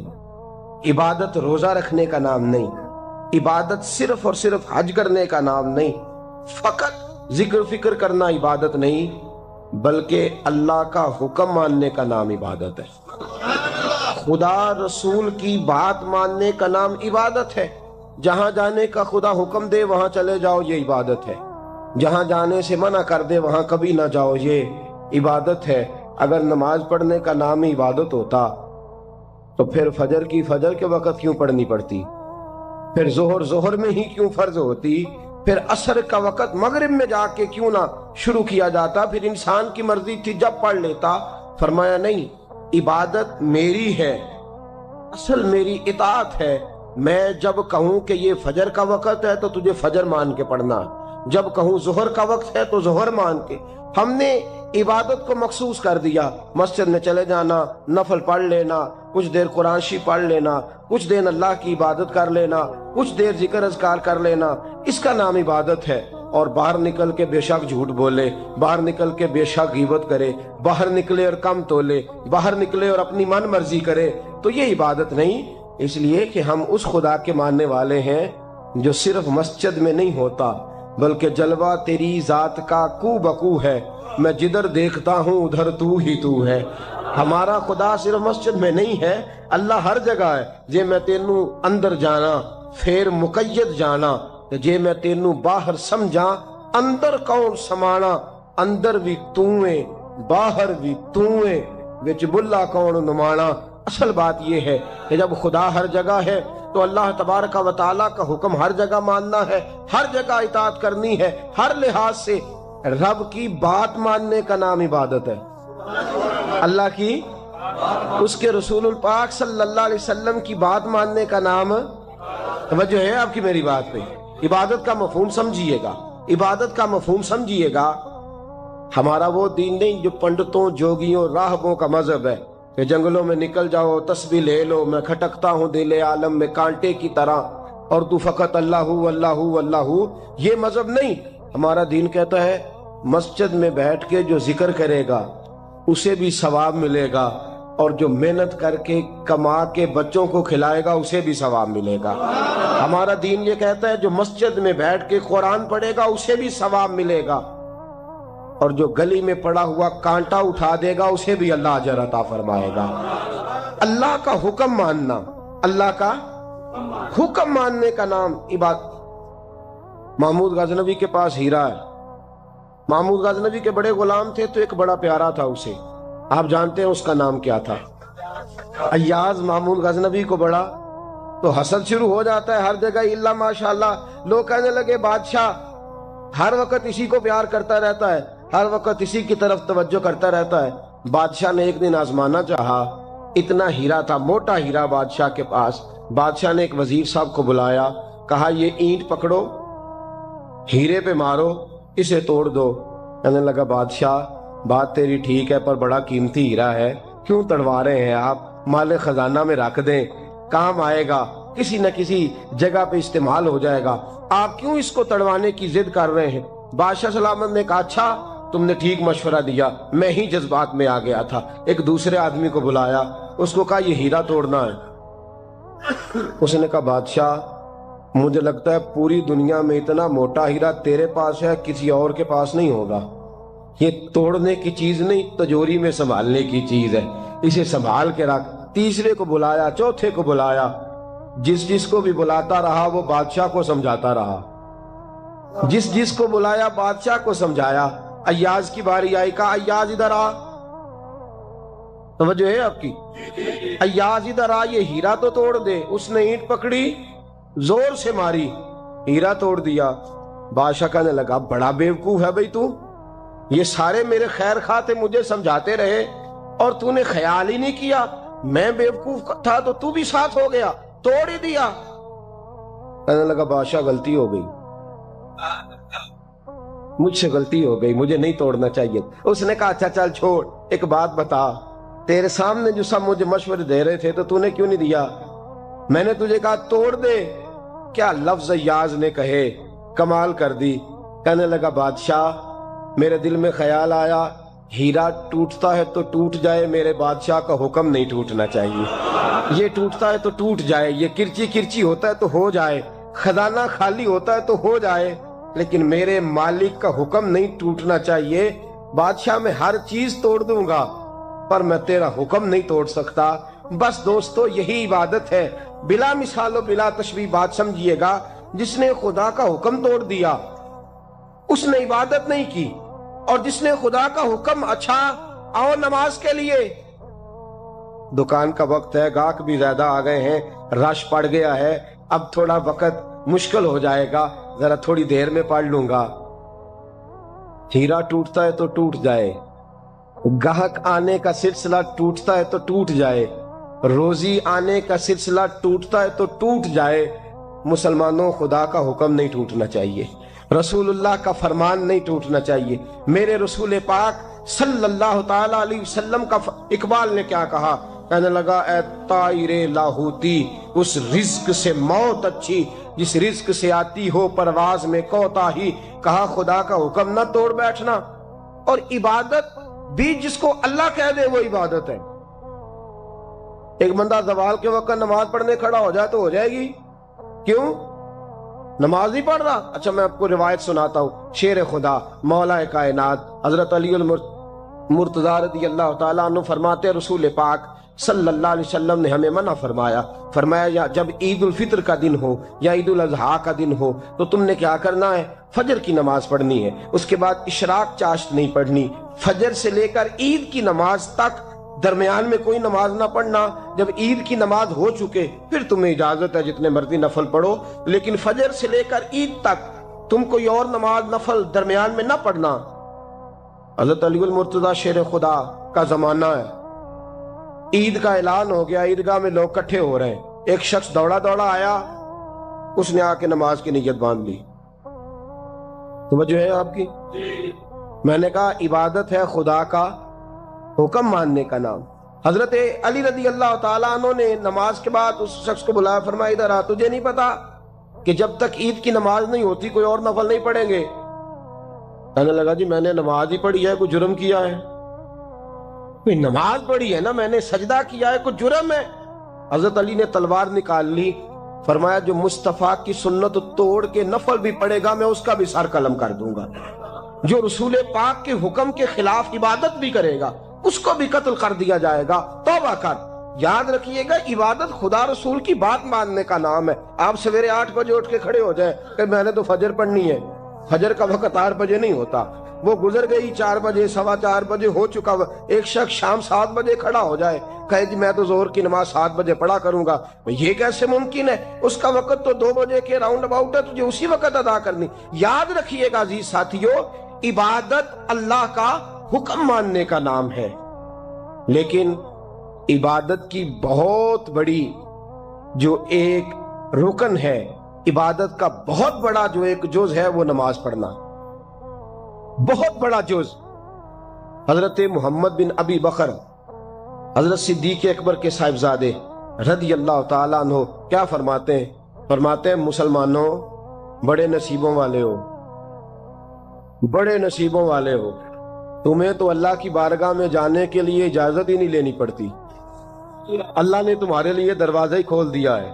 عبادت روزہ رکھنے کا نام نہیں، عبادت صرف اور صرف حج کرنے کا نام نہیں، فقط ذکر فکر کرنا عبادت نہیں، بلکہ اللہ کا حکم ماننے کا نام عبادت ہے۔ خدا رسول کی بات ماننے کا نام عبادت ہے۔ جہاں جانے کا خدا حکم دے وہاں چلے جاؤ، یہ عبادت ہے۔ جہاں جانے سے منع کر دے وہاں کبھی نہ جاؤ، یہ عبادت ہے۔ اگر نماز پڑھنے کا نام ہی عبادت ہوتا تو پھر فجر کی فجر کے وقت کیوں پڑھنی پڑتی، پھر ظہر میں ہی کیوں فرض ہوتی، پھر عصر کا وقت مغرب میں جا کے کیوں نہ شروع کیا جاتا، پھر انسان کی مرضی تھی جب پڑھ لیتا۔ فرمایا نہیں، عبادت میری ہے، اصل میری اطاعت ہے۔ میں جب کہوں کہ یہ فجر کا وقت ہے تو تجھے فجر مان کے پڑھنا، جب کہوں ظہر کا وقت ہے تو ظہر مان کے۔ ہم نے عبادت کو مخصوص کر دیا، مسجد میں چلے جانا، نفل پڑھ لینا، کچھ دیر قرآن شریف پڑھ لینا، کچھ دیر اللہ کی عبادت کر لینا، کچھ دیر ذکر اذکار کر لینا، اس کا نام عبادت ہے۔ اور باہر نکل کے بے شک جھوٹ بولے، باہر نکل کے بے شک غیبت کرے، باہر نکلے اور کم تولے، باہر نکلے اور اپنی من مرضی کرے، تو یہ عبادت نہیں۔ اس لیے کہ ہم اس خدا کے ماننے والے ہیں جو صرف مسجد میں نہیں ہوتا، بلکہ جلوہ تیری ذات کا کو بکو ہے، میں جدھر دیکھتا ہوں ادھر تو ہی تو ہے۔ ہمارا خدا صرف مسجد میں نہیں ہے، اللہ ہر جگہ ہے۔ جے میں تینوں اندر جانا پھر مقید جانا، جے میں تینوں باہر سمجھا اندر کون سمانا، اندر بھی تویں باہر بھی تویں وچ بلا کون نمانا۔ اصل بات یہ ہے کہ جب خدا ہر جگہ ہے تو اللہ تبارک و تعالیٰ کا حکم ہر جگہ ماننا ہے، ہر جگہ اطاعت کرنی ہے، ہر لحاظ سے۔ رب کی بات ماننے کا نام عبادت ہے، اللہ کی، اس کے رسول الپاک صلی اللہ علیہ وسلم کی بات ماننے کا نام۔ توجہ ہے آپ کی میری بات پہ؟ عبادت کا مفہوم سمجھیے گا، عبادت کا مفہوم سمجھیے گا۔ ہمارا وہ دین نہیں جو پنڈتوں جوگیوں راہبوں کا مذہب ہے کہ جنگلوں میں نکل جاؤ تسبیح لے لو، میں کھٹکتا ہوں دل عالم میں کانٹے کی طرح اور تو فقط اللہ اللہ اللہ۔ یہ مذہب نہیں۔ ہمارا دین کہتا ہے مسجد میں بیٹھ کے جو ذکر کرے گا اسے بھی ثواب ملے گا، اور جو محنت کر کے کما کے بچوں کو کھلائے گا اسے بھی ثواب ملے گا۔ ہمارا دین یہ کہتا ہے جو مسجد میں بیٹھ کے قرآن پڑھے گا اسے بھی ثواب ملے گا، اور جو گلی میں پڑا ہوا کانٹا اٹھا دے گا اسے بھی اللہ اجر عطا فرمائے گا۔ اللہ کا حکم ماننا، اللہ کا حکم ماننے کا نام عبادت۔ محمود غزنوی کے پاس ہیرا ہے، محمود غزنوی کے بڑے غلام تھے تو ایک بڑا پیارا تھا اسے، آپ جانتے ہیں اس کا نام کیا تھا؟ ایاز محمود غزنوی کو بڑا تو حسد شروع ہو جاتا ہے ہر جگہ، اللہ ماشاءاللہ۔ لوگ کہنے لگے بادشاہ ہر وقت اسی کو پیار کرتا رہتا ہے، ہر وقت اسی کی طرف توجہ کرتا رہتا ہے۔ بادشاہ نے ایک دن آزمانا چاہا، اتنا ہیرا تھا، موٹا ہیرا بادشاہ کے پاس۔ بادشاہ نے ایک وزیر صاحب کو بلایا، کہا یہ اینٹ پکڑو، ہیرے پہ مارو، اسے توڑ دو۔ کہنے لگا بادشاہ بات تیری ٹھیک ہے پر بڑا قیمتی ہیرا ہے، کیوں تڑوا رہے ہیں آپ؟ مال خزانہ میں رکھ دیں، کام آئے گا، کسی نہ کسی جگہ پہ استعمال ہو جائے گا، آپ کیوں اس کو تڑوانے کی ضد کر رہے ہیں؟ بادشاہ سلامت نے کہا اچھا تم نے ٹھیک مشورہ دیا، میں ہی جذبات میں آ گیا تھا۔ ایک دوسرے آدمی کو بلایا، اس کو کہا یہ ہیرا توڑنا ہے۔ اس نے کہا بادشاہ مجھے لگتا ہے پوری دنیا میں اتنا موٹا ہیرا تیرے پاس ہے، کسی اور کے پاس نہیں ہوگا۔ یہ توڑنے کی چیز نہیں، تجوری میں سنبھالنے کی چیز ہے، اسے سنبھال کے رکھ۔ تیسرے کو بلایا، چوتھے کو بلایا، جس کو بھی بلاتا رہا وہ بادشاہ کو سمجھاتا رہا، جس کو بلایا بادشاہ کو سمجھایا۔ ایاز کی باری آئی، کہا ایاز ادھر آ۔ توجہ ہے آپ کی؟ ایاز ادھر آ، یہ ہیرا تو توڑ دے۔ اس نے اینٹ پکڑی، زور سے ماری، ہیرا توڑ دیا۔ بادشاہ کہنے لگا بڑا بیوقوف ہے بھئی تو، یہ سارے میرے خیر خواہ تھے، مجھے سمجھاتے رہے اور تو نے خیال ہی نہیں کیا، میں بیوقوف تھا تو بھی ساتھ ہو گیا، توڑ ہی دیا۔ کہنے لگا بادشاہ غلطی ہو گئی، مجھ سے غلطی ہو گئی، مجھے نہیں توڑنا چاہیے۔ اس نے کہا اچھا چل چھوڑ، ایک بات بتا، تیرے سامنے جو سب مجھے مشورے دے رہے تھے تو نے کیوں نہیں دیا؟ میں نے تجھے کہا توڑ دے۔ کیا لفظ ایاز نے کہے، کمال کر دی۔ کہنے لگا بادشاہ میرے دل میں خیال آیا ہیرا ٹوٹتا ہے تو ٹوٹ جائے، میرے بادشاہ کا حکم نہیں ٹوٹنا چاہیے، یہ ٹوٹتا ہے تو ٹوٹ جائے، یہ کرچی کرچی ہوتا ہے تو ہو جائے، خزانہ خالی ہوتا ہے تو ہو جائے، لیکن میرے مالک کا حکم نہیں ٹوٹنا چاہیے۔ بادشاہ میں ہر چیز توڑ دوں گا پر میں تیرا حکم نہیں توڑ سکتا۔ بس دوستو یہی عبادت ہے، بلا مثال و بلا تشبیہ بات سمجھیے گا۔ جس نے خدا کا حکم توڑ دیا اس نے عبادت نہیں کی، اور جس نے خدا کا حکم اچھا آؤ نماز کے لیے، دکان کا وقت ہے، گاہک بھی زیادہ آ گئے ہیں، رش پڑ گیا ہے، اب تھوڑا وقت مشکل ہو جائے گا، ذرا تھوڑی دیر میں پڑھ لوں گا۔ ہیرا ٹوٹتا ہے تو ٹوٹ جائے، گاہک آنے کا سلسلہ ٹوٹتا ہے تو ٹوٹ جائے، روزی آنے کا سلسلہ ٹوٹتا ہے تو ٹوٹ جائے، مسلمانوں خدا کا حکم نہیں ٹوٹنا چاہیے، رسول اللہ کا فرمان نہیں ٹوٹنا چاہیے۔ میرے رسول پاک صلی اللہ تعالی علیہ وسلم کا اقبال نے کیا کہا؟ کہنے لگا اے طائر لاہوتی، اس رزق سے موت اچھی جس رزق سے آتی ہو پرواز میں کوتاہی۔ کہا خدا کا حکم نہ توڑ بیٹھنا، اور عبادت بھی جس کو اللہ کہہ دے وہ عبادت ہے۔ ایک بندہ زوال کے وقت نماز پڑھنے کھڑا ہو جائے تو ہو جائے گی، کیوں؟ نماز نہیں پڑھ رہا؟ اچھا میں آپ کو روایت سناتا ہوں، شیر خدا مولا کائنات حضرت علی المرتضی رضی اللہ تعالیٰ عنہ فرماتے رسول پاک صلی اللہ علیہ وسلم نے ہمیں منع فرمایا یا جب عید الفطر کا دن ہو یا عید الاضحیٰ کا دن ہو تو تم نے کیا کرنا ہے؟ فجر کی نماز پڑھنی ہے، اس کے بعد اشراق چاشت نہیں پڑھنی، فجر سے لے کر عید کی نماز تک درمیان میں کوئی نماز نہ پڑھنا۔ جب عید کی نماز ہو چکے پھر تمہیں اجازت ہے جتنے مرضی نفل پڑھو، لیکن فجر سے لے کر عید تک تم کوئی اور نماز نفل درمیان میں نہ پڑھنا۔ حضرت علی المرتضی شیر خدا کا زمانہ ہے، عید کا اعلان ہو گیا، عیدگاہ میں لوگ کٹھے ہو رہے ہیں، ایک شخص دوڑا آیا، اس نے آ کے نماز کی نیت باندھ لی۔ توجہ ہے آپ کی؟ میں نے کہا عبادت ہے خدا کا حکم ماننے کا نام۔ حضرت علی رضی اللہ تعالیٰ عنہ نے نماز کے بعد اس شخص کو بلایا، فرمایا ادھر آ، تجھے نہیں پتا کہ جب تک عید کی نماز نہیں ہوتی کوئی اور نفل نہیں پڑھیں گے؟ کہنے لگا جی میں نے نماز ہی پڑھی ہے، کوئی جرم کیا ہے؟ کوئی نماز پڑھی ہے نا، میں نے سجدہ کیا ہے، کوئی جرم ہے؟ حضرت علی نے تلوار نکال لی، فرمایا جو مصطفیٰ کی سنت توڑ کے نفل بھی پڑھے گا میں اس کا بھی سر قلم کر دوں گا، جو رسول پاک کے حکم کے خلاف عبادت بھی کرے گا اس کو بھی قتل کر دیا جائے گا۔ توبہ کر۔ یاد رکھیے گا عبادت خدا رسول کی بات ماننے کا نام ہے۔ آپ سویرے 8 بجے اٹھ کے کھڑے ہو جائیں کہ میں نے تو فجر پڑھنی ہے، فجر کا وقت 8 بجے نہیں ہوتا، وہ گزر گئی 4 بجے، 4:15 بجے ہو چکا۔ ایک شخص شام 7 بجے کھڑا ہو جائے کہے جی میں تو ظہر کی نماز 7 بجے پڑھا کروں گا، یہ کیسے ممکن ہے؟ اس کا وقت تو 2 بجے کے راؤنڈ اباؤٹ ہے، تجھے اسی وقت ادا کرنی۔ یاد رکھیے گا عزیز ساتھیو، عبادت اللہ کا حکم ماننے کا نام ہے، لیکن عبادت کی بہت بڑی جو ایک رکن ہے، عبادت کا بہت بڑا جو ایک جز ہے وہ نماز پڑھنا، بہت بڑا جز۔ حضرت محمد بن ابی بکر حضرت صدیق اکبر کے صاحبزادے رضی اللہ تعالیٰ عنہ کیا فرماتے ہیں مسلمانوں بڑے نصیبوں والے ہو، بڑے نصیبوں والے ہو، تمہیں تو اللہ کی بارگاہ میں جانے کے لیے اجازت ہی نہیں لینی پڑتی، اللہ نے تمہارے لیے دروازہ ہی کھول دیا ہے،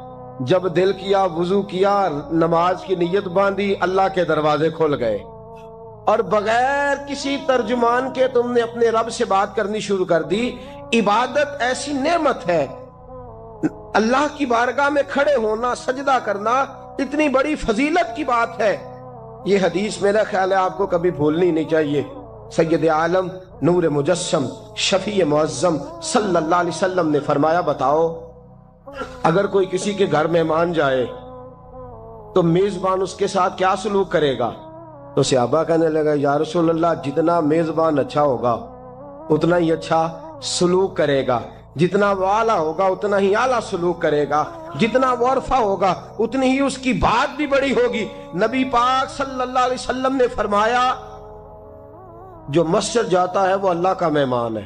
جب دل کیا وضو کیا نماز کی نیت باندھی اللہ کے دروازے کھل گئے، اور بغیر کسی ترجمان کے تم نے اپنے رب سے بات کرنی شروع کر دی۔ عبادت ایسی نعمت ہے، اللہ کی بارگاہ میں کھڑے ہونا، سجدہ کرنا اتنی بڑی فضیلت کی بات ہے۔ یہ حدیث میرا خیال ہے آپ کو کبھی بھولنی نہیں چاہیے۔ سید عالم نور مجسم شفیع معظم صلی اللہ علیہ وسلم نے فرمایا بتاؤ اگر کوئی کسی کے گھر مہمان جائے تو میزبان اس کے ساتھ کیا سلوک کرے گا؟ تو صحابہ کہنے لگا یا رسول اللہ جتنا میزبان اچھا ہوگا اتنا ہی اچھا سلوک کرے گا، جتنا وہ اعلیٰ ہوگا اتنا ہی اعلیٰ سلوک کرے گا، جتنا وہ عرفہ ہوگا اتنی ہی اس کی بات بھی بڑی ہوگی۔ نبی پاک صلی اللہ علیہ وسلم نے فرمایا جو مسجد جاتا ہے وہ اللہ کا مہمان ہے،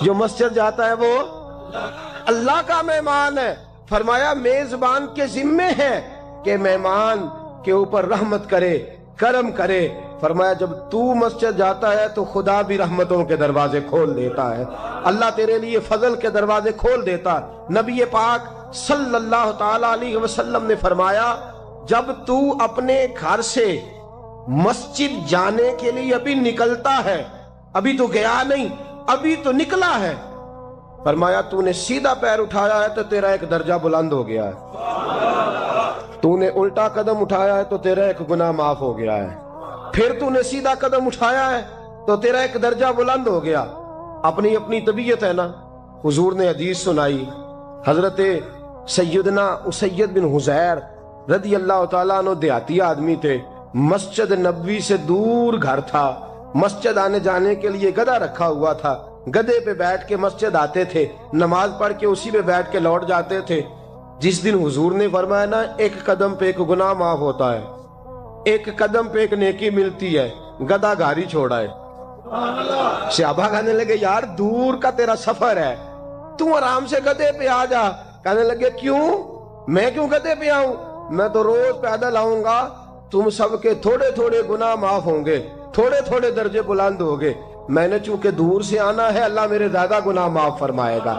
جو مسجد جاتا ہے وہ اللہ کا مہمان ہے۔ فرمایا میزبان کے ذمے ہے کہ مہمان کے اوپر رحمت کرے، کرم کرے۔ فرمایا جب تو مسجد جاتا ہے تو خدا بھی رحمتوں کے دروازے کھول دیتا ہے، اللہ تیرے لیے فضل کے دروازے کھول دیتا ہے۔ نبی پاک صلی اللہ تعالی علیہ وسلم نے فرمایا جب تو اپنے گھر سے مسجد جانے کے لیے ابھی نکلتا ہے، ابھی تو گیا نہیں، ابھی تو نکلا ہے، فرمایا تو نے سیدھا پیر اٹھایا ہے تو تیرا ایک درجہ بلند ہو گیا ہے، تو نے الٹا قدم اٹھایا ہے تو تیرا ایک گناہ معاف ہو گیا ہے، پھر تو نے سیدھا قدم اٹھایا ہے تو تیرا ایک درجہ بلند ہو گیا۔ اپنی اپنی طبیعت ہے نا۔ حضور نے حدیث سنائی، حضرت سیدنا اسید بن حضیر رضی اللہ تعالیٰ عنہ دیہاتی آدمی تھے، مسجد نبوی سے دور گھر تھا، مسجد آنے جانے کے لیے گدھا رکھا ہوا تھا، گدھے پہ بیٹھ کے مسجد آتے تھے، نماز پڑھ کے اسی پہ بیٹھ کے لوٹ جاتے تھے۔ جس دن حضور نے فرمایا نا ایک قدم پہ ایک گناہ معاف ہوتا ہے، ایک قدم پہ ایک نیکی ملتی ہے، گدھا گھر ہی چھوڑا ہے۔ صحابہ کہنے لگے یار دور کا تیرا سفر ہے، تم آرام سے گدھے پہ آ جا۔ کہنے لگے کیوں؟ میں کیوں گدھے پہ آؤں؟ میں تو روز پیدل آؤں گا، تم سب کے تھوڑے تھوڑے گناہ معاف ہوں گے، تھوڑے تھوڑے درجے بلند ہوں گے۔ میں نے چونکہ دور سے آنا ہے، اللہ میرے زیادہ گناہ معاف فرمائے گا،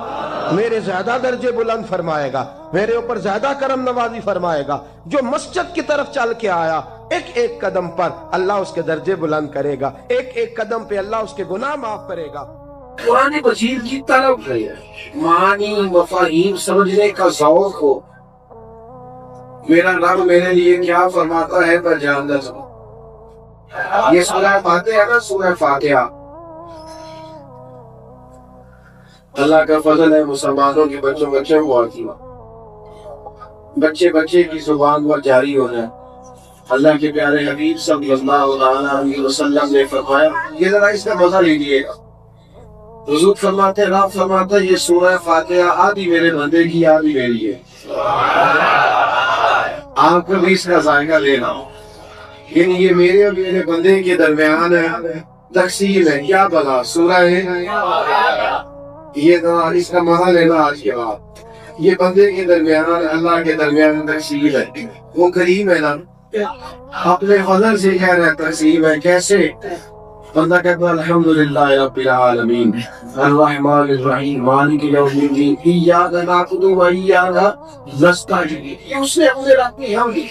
میرے زیادہ درجے بلند فرمائے گا، میرے اوپر زیادہ کرم نوازی فرمائے گا۔ جو مسجد کی طرف چل کے آیا ایک ایک قدم پر اللہ اس کے درجے بلند کرے گا، ایک ایک قدم پہ اللہ اس کے گناہ معاف کرے گا۔ قرآن مجید کی طرف ہے، معانی مفاہیم سمجھنے کا ذوق ہو، میرا رب میرے لیے کیا فرماتا ہے پر جان دے۔ یہ سورہ فاتحہ ہے نا، سورہ فاتحہ اللہ کا فضل ہے مسلمانوں کے بچوں بچے ہوا کی بچے بچے کی زبان پر جاری ہو جائے۔ اللہ کے پیارے حبیب صلی اللہ علیہ وسلم نے فرمایا یہ ذرا اس کا مزہ لیجیے گا۔ حضور فرماتے ہیں، رب فرماتا ہے یہ سورہ فاتحہ آدھی میرے بندے کی آدھی میری ہے، آپ کو بھی اس کا ذائقہ لینا ہو، یعنی یہ میرے اور میرے بندے کے درمیان ہے، تقسیم ہے، کیا بلا سورہ ہے، یہ اس کا مزہ لینا آج کے بعد۔ یہ بندے کے درمیان اللہ کے درمیان تقسیم ہے، وہ کریم ہے نا، اپنے فضل سے کہہ رہا ہے تقسیم ہے۔ کیسے؟ بندہ کہتا ہے الحمدللہ رب العالمین الرحمن الرحیم مالک یوم الدین ایاک نعبد و ایاک نستعین، یہ اس نے اپنے رب کی حمد کی،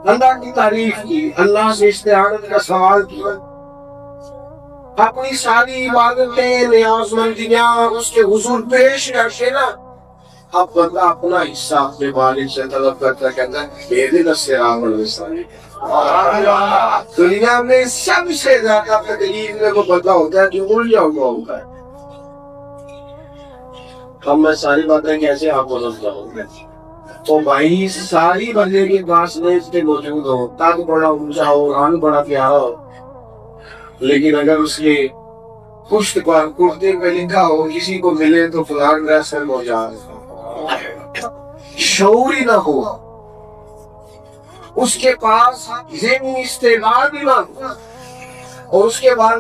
اللہ کی تعریف کی، اللہ سے استعانت کا سوال کیا، اپنی ساری عبادتیں نیاز مندیاں اس کے حضور پیش کر کے نا اب بندہ اپنا حصہ اپنے مالک سے طلب کرتا، کہتا ہے میرے الصراط المستقیم۔ دنیا میں سب سے زیادہ تکلیف میں وہ بندہ ہوتا ہے جو الجھا ہوا ہوتا ہے۔ اب میں ساری باتیں کیسے آپ کو سمجھاؤں گا؟ تو بھائی ساری بندے کے پاس میں موجود ہو، قد بڑا اونچا ہو، رنگ بڑا پیارا ہو، لیکن اگر اس کے پشت پر کرتے پہ لکھا ہو کسی کو ملے تو فلان ڈریس میں پہنچا، شعور ہی نہ ہو، اس کے پاس ذہنی استعمال بھی نہ ہو، اور اس کے بعد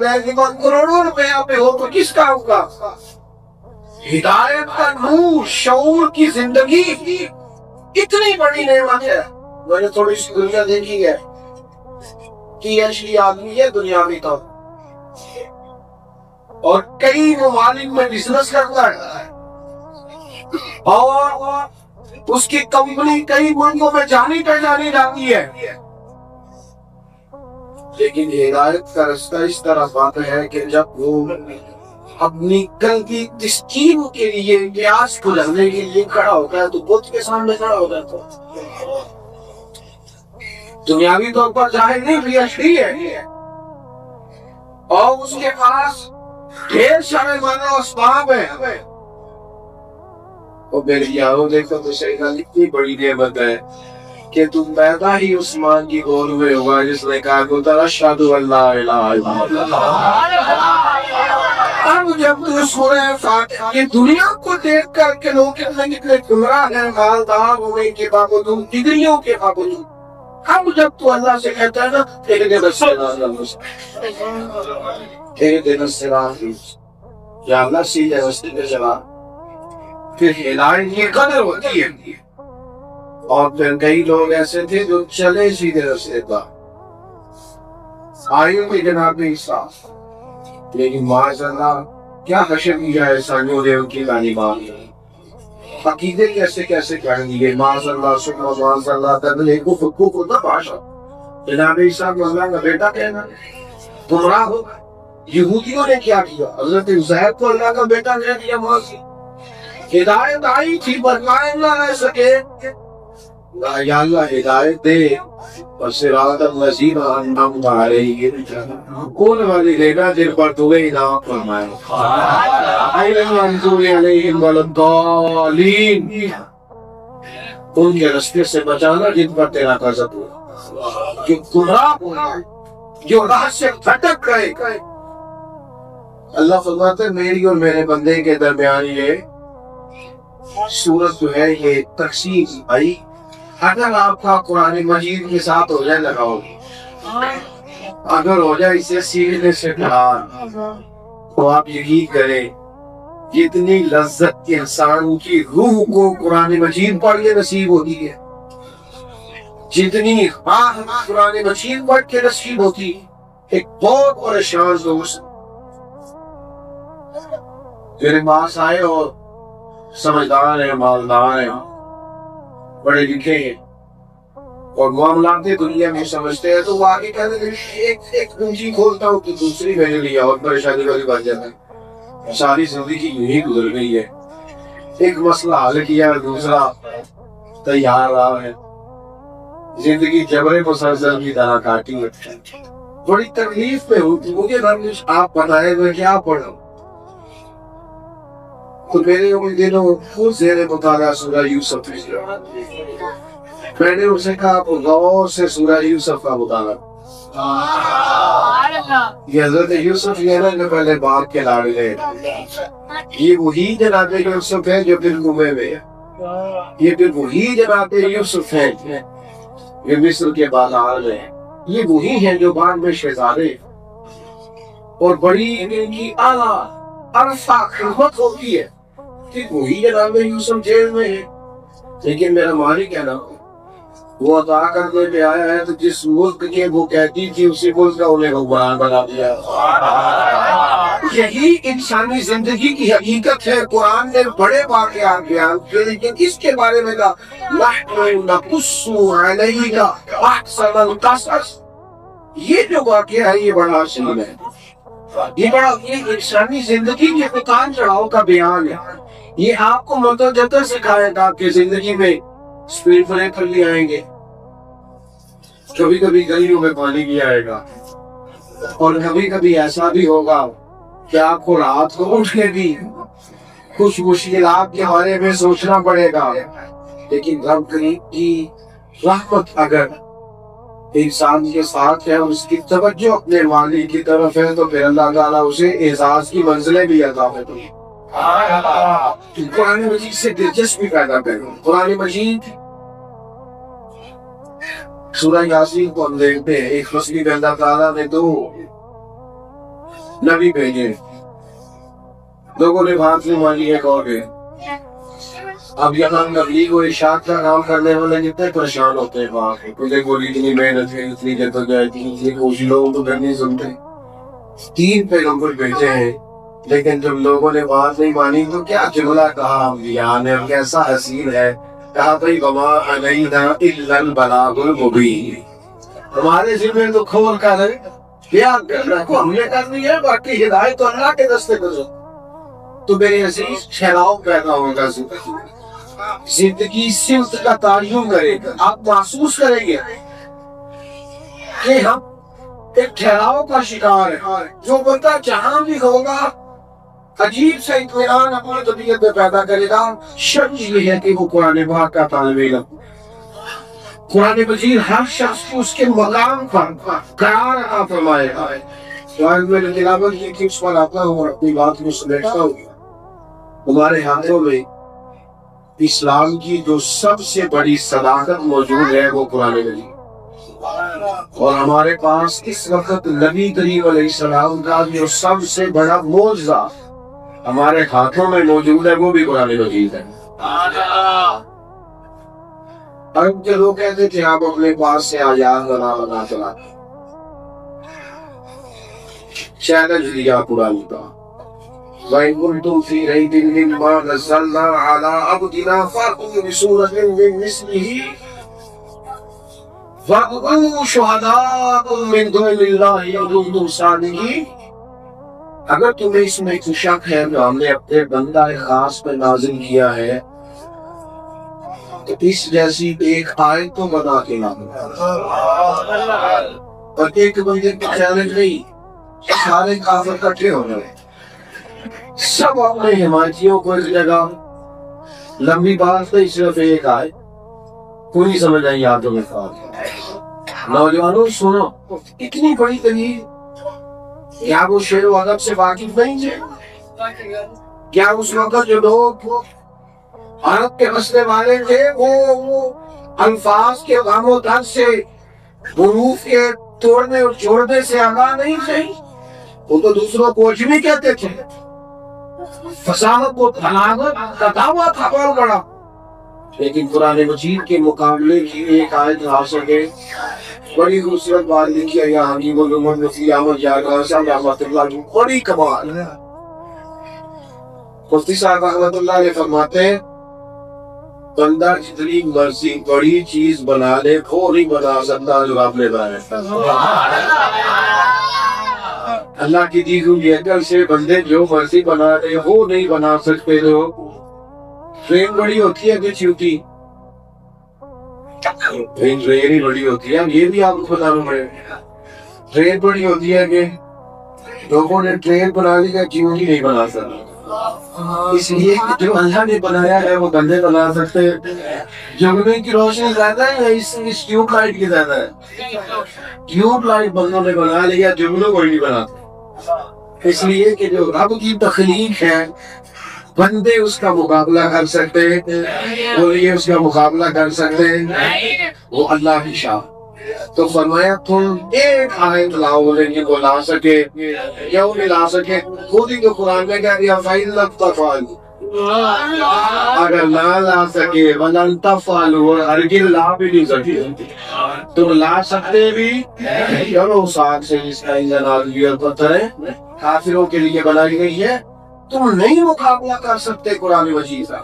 کروڑوں روپیہ پہ ہو تو کس کا ہوگا؟ ہدایت کا نور، شعور کی زندگی اتنی بڑی نعمت ہے۔ میں نے تھوڑی سی دنیا دیکھی ہے کہ ایسی آدمی ہے دنیاوی طور اور کئی ممالک میں بزنس کرتا ہے اور اس کی کمپنی کئی ملکوں میں جانی جاتی ہے، لیکن ہدایت کا رستہ اس طرح آتا ہے کہ جب وہ اپنی کل کی تسکین کے لیے پیاس بجھانے کے لیے کھڑا ہوتا ہے تو بت کے سامنے کھڑا ہوتا ہے، تو دنیاوی طور پر ظاہر نہیں بھی اچھی ہے اور اس کے پاس ڈھیر سارے مانا اسباب ہیں. اور میرے یاروں دیکھو تو شیطان اتنی بڑی نعمت ہے کہ تم پیدا ہی عثمان کی گود میں ہوا جس نے کہا کہ اشہد ان لا الہ الا اللہ. اب جب تو سورہ فاتحہ یہ دنیا کو دیکھ کر کے لوگ کتنے گمراہ ہیں، مالدار ہونے کے باوجود، ڈگریوں کے باوجود. اب جب تو اللہ سے کہتا ہے نا اہدنا الصراط یا اللہ سیدھے راستے پہ چلا، پھر ہدایت یہ قدر ہوتی ہے. اور پھر کئی لوگ ایسے تھے جو چلے سیدھے راستے پر، آئے بھی جناب عیسیٰ، لیکن معاذ اللہ کیا حشر کیا ہے سانیوں نے ان کی تعلیمات. عقیدے کیسے کر دیے، معاذ اللہ ثم معاذ اللہ تدلے کو نہ باشا. جناب عیسیٰ کو اللہ کا بیٹا کہنا گمراہ ہو. یہودیوں نے کیا کیا، حضرت عزیر کو اللہ کا بیٹا کہہ دیا. معاذ ہدایت آئی تھی برمائے نہ رہ سکے. یا اللہ ہدایت دے اور صراط الذین انعمت علیہم، کون والی لینا جن پر تو انعام فرمائے، غیر المغضوب علیہم ولا الضالین، ان کے راستے سے بچانا جن پر تیرا غضب ہوا، جو گمراہ ہوئے، جو راہ سے بھٹک گئے. اللہ فرماتے ہیں میری اور میرے بندے کے درمیان یہ سورت جو ہے یہ تقسیم آئی. اگر آپ کا قرآن مجید کے ساتھ ہو جائے لگاؤ، اگر ہو جائے اسے سیکھنے سے پڑھا تو آپ یقین کریں جتنی لذت انسان کی روح کو قرآن مجید پڑھ کے نصیب ہوتی ہے، جتنی قرآن مجید پڑھ کے نصیب ہوتی ہے. ایک بہت پریشان دوست میرے پاس آئے اور سمجھدار ہیں، مالدار ہیں، بڑے لکھے ہیں اور معاملات دنیا میں سمجھتے ہیں، تو وہ آگے کہتے ہیں ایک کنجی کھولتا ہوں تو دوسری میرے لیے اور پریشانی والی بات جاتا ہے. ساری زندگی یوں ہی گزر گئی ہے، ایک مسئلہ حل کیا دوسرا تیار رہا ہے. زندگی جبر مسلسل کی طرح کاٹی ہے. بڑی تکلیف میں ہوتی مجھے رمش آپ بتائے میں کیا پڑھوں. تو میرے ان دنوں خود زیر مطالعہ سورہ یوسف میں نے اسے کہا آپ غور سے سورہ یوسف کا مطالعہ. یہ حضرت یوسف یہ نا پہلے باپ کے لاڈلے، یہ وہی جناب یوسف ہے جو پھر گمے ہوئے، یہ پھر وہی جناب یوسف ہے یہ مصر کے بازار میں، یہ وہی ہیں جو بعد میں شہزادے اور بڑی ان کی اعلیٰ عرفہ خدمت ہوتی ہے. وہی جناب یوسف جیل میں ہے، لیکن میرا مالک ہے نا وہ عطا کرنے پہ آیا ہے، تو جس ملک کے وہ کہتی تھی اسی ملک کا انہیں حکمران بنا دیا. یہی انسانی زندگی کی حقیقت ہے. قرآن نے بڑے واقعات بیان کیے، لیکن اس کے بارے میں نحن نقص علیک احسن القصص، یہ جو واقعہ ہے یہ بڑا عظیم ہے، یہ انسانی زندگی کے اتار چڑھاؤ کا بیان ہے. یہ آپ کو متجدد سکھائے گا کہ زندگی میں اسپیڈ بریکر لے آئیں گے، کبھی کبھی گلیوں میں پانی بھی آئے گا، اور کبھی کبھی ایسا بھی ہوگا کہ آپ کو رات کو اٹھ کے بھی کچھ مشکلات کے بارے میں سوچنا پڑے گا. لیکن رب کریم کی رحمت اگر انسان کے ساتھ ہے اور اس کی توجہ اپنے والد کی طرف ہے تو پھر اللہ تعالیٰ اسے اعزاز کی منزلیں بھی عطا کرتے ہیں. قرآن مجید سے دلچسپی پیدا کریں. قرآن مجید سورہ یاسین کو ہم دیکھتے ہیں، ایک فصل میں اللہ تعالیٰ نے 2 نبی بھیجے، لوگوں نے بات نہیں مانی ایک اور ہے. اب یہاں تبلیغ و ارشاد کا کام کرنے والے جتنے پریشان ہوتے ہیں وہاں کچھ بولی اتنی محنت ہے، اتنی جدوجہد ہے، کچھ لوگ تو نہیں سنتے. 3 پیغمبر بھیجے ہیں، لیکن جب لوگوں نے بات نہیں مانی تو کیا جملہ کہا انبیاء نے، کیسا حسین ہے. کہا بھائی وما علینا الا البلاغ المبین، ہمارے ذمہ تو کھول کر بیان کرنا کو ہم نے کرنی ہے، باقی ہدایت تو اللہ کے دستے گزر. تو میرے عزیز ٹھہراؤ پیدا ہوگا، زندگی سمت کا تعین کرے گا. آپ محسوس کریں گے کہ ہم ایک ٹھہراؤ کا شکار ہے. جو بندہ جہاں بھی ہوگا عجیب سے اطمینان اپنی طبیعت میں پیدا کرے گا. شرط یہ ہے کہ وہ قرآن پاک کا طالب علم. قرآن مجید ہر شخص کو اس کے مقام پر قرار عطا فرمائے گا. آج میں نے تلاوت کی تھی، اس پر آتا ہوں اور اپنی بات کو سمیٹتا ہوں. ہمارے ہاتھوں میں اسلام کی جو سب سے بڑی صداقت موجود ہے وہ قرآن مجید، اور ہمارے پاس اس وقت نبی کریم علیہ السلام کا جو سب سے بڑا معجزہ ہمارے ہاتھوں میں موجود ہے وہ بھی قرآن مجید ہے. عرب کے لوگ کہتے تھے آپ اپنے پاس سے آیات بنا چلا. چیلنج دیا قرآن کا، وَإِن كُنتُمْ فِي رَيْبٍ مِّمَّا نَزَّلْنَا عَلَىٰ عَبْدِنَا فَأْتُوا بِسُورَةٍ مِّن مِّثْلِهِ وَادْعُوا شُهَدَاءَكُم مِّن دُونِ اللَّهِ إِن كُنتُمْ صَادِقِينَ. اگر تمہیں اس میں کوئی شک ہے جو ہم نے اپنے بندہ خاص پہ نازل کیا ہے تو اس جیسی ایک آیت تو بنا کے لاؤ. اور ایک بندے کا چیلنج نہیں، سارے کافر اکٹھے ہو گئے، سب اپنے حمایتیوں کو ایک جگہ. لمبی بات نہیں، صرف ایک آیت پوری سمجھ آئی یادوں میں خواہ. نوجوانوں سنو، اتنی بڑی دلیل. کیا وہ شعر و ادب سے واقف نہیں تھے؟ کیا اس وقت جو لوگ عرب کے مسئلے والے تھے وہ الفاظ کے غم و درد سے، حروف کے توڑنے اور جوڑنے سے آگاہ نہیں تھے؟ وہ تو دوسروں کو عجمی کہتے تھے. فصاحت و بلاغت کا دعویٰ تھا بہت بڑا. لیکن قرآن مجید کے مقابلے کی ایک آیت آ سکے. بڑی خوبصورت بات لکھی ہے یہاں کی علوم مفتی احمد یارغان صاحب رحمۃ اللہ علیہ، بڑی کمال. مفتی صاحب رحمۃ اللہ علیہ فرماتے ہیں بندہ جتنی مرضی بڑی چیز بنا لے وہ نہیں بنا سکتا جو آپ نے بنایا. اللہ کی دی ہوئی عقل سے بندے جو مرضی بنا لے وہ نہیں بنا سکتے. جو ٹرین بڑی ہوتی ہے کہ چھوٹی؟ ٹرین ہی بڑی ہوتی ہے. یہ بھی آپ کو بتانا پڑے. ٹرین بڑی ہوتی ہے کہ لوگوں نے ٹرین بنا لی ہے، چیونٹی نہیں بنا سکتے. اس لیے جو اللہ نے بنایا ہے وہ بندے بنا سکتے. جگنے کی روشنی زیادہ ہے اس ٹیوب لائٹ کی زیادہ ہے. ٹیوب لائٹ بندوں نے بنا لیا، جگنوں کوئی نہیں بنا. اس لیے کہ جو رب کی تخلیق ہے بندے اس کا مقابلہ کر سکتے اور یہ اس کا مقابلہ کر سکتے وہ اللہ کی شان. تو فرمایا تم ایک آیت لاؤ، لیکن وہ لا سکے یا وہ نہیں لا سکے. خود ہی تو قرآن میں کہہ دیا فَإِن لَمْ تَفْعَلُوا، اگر نہ لا سکے وَلَن تَفْعَلُوا، اور ہرگز لا بھی نہیں سکے. تم لا سکتے بھی چلو ساتھ سے اس کا انجن آدمی اور پتھر ہے کافروں کے لیے بنائی گئی ہے. تم نہیں مقابلہ کر سکتے قرآن مجید کا.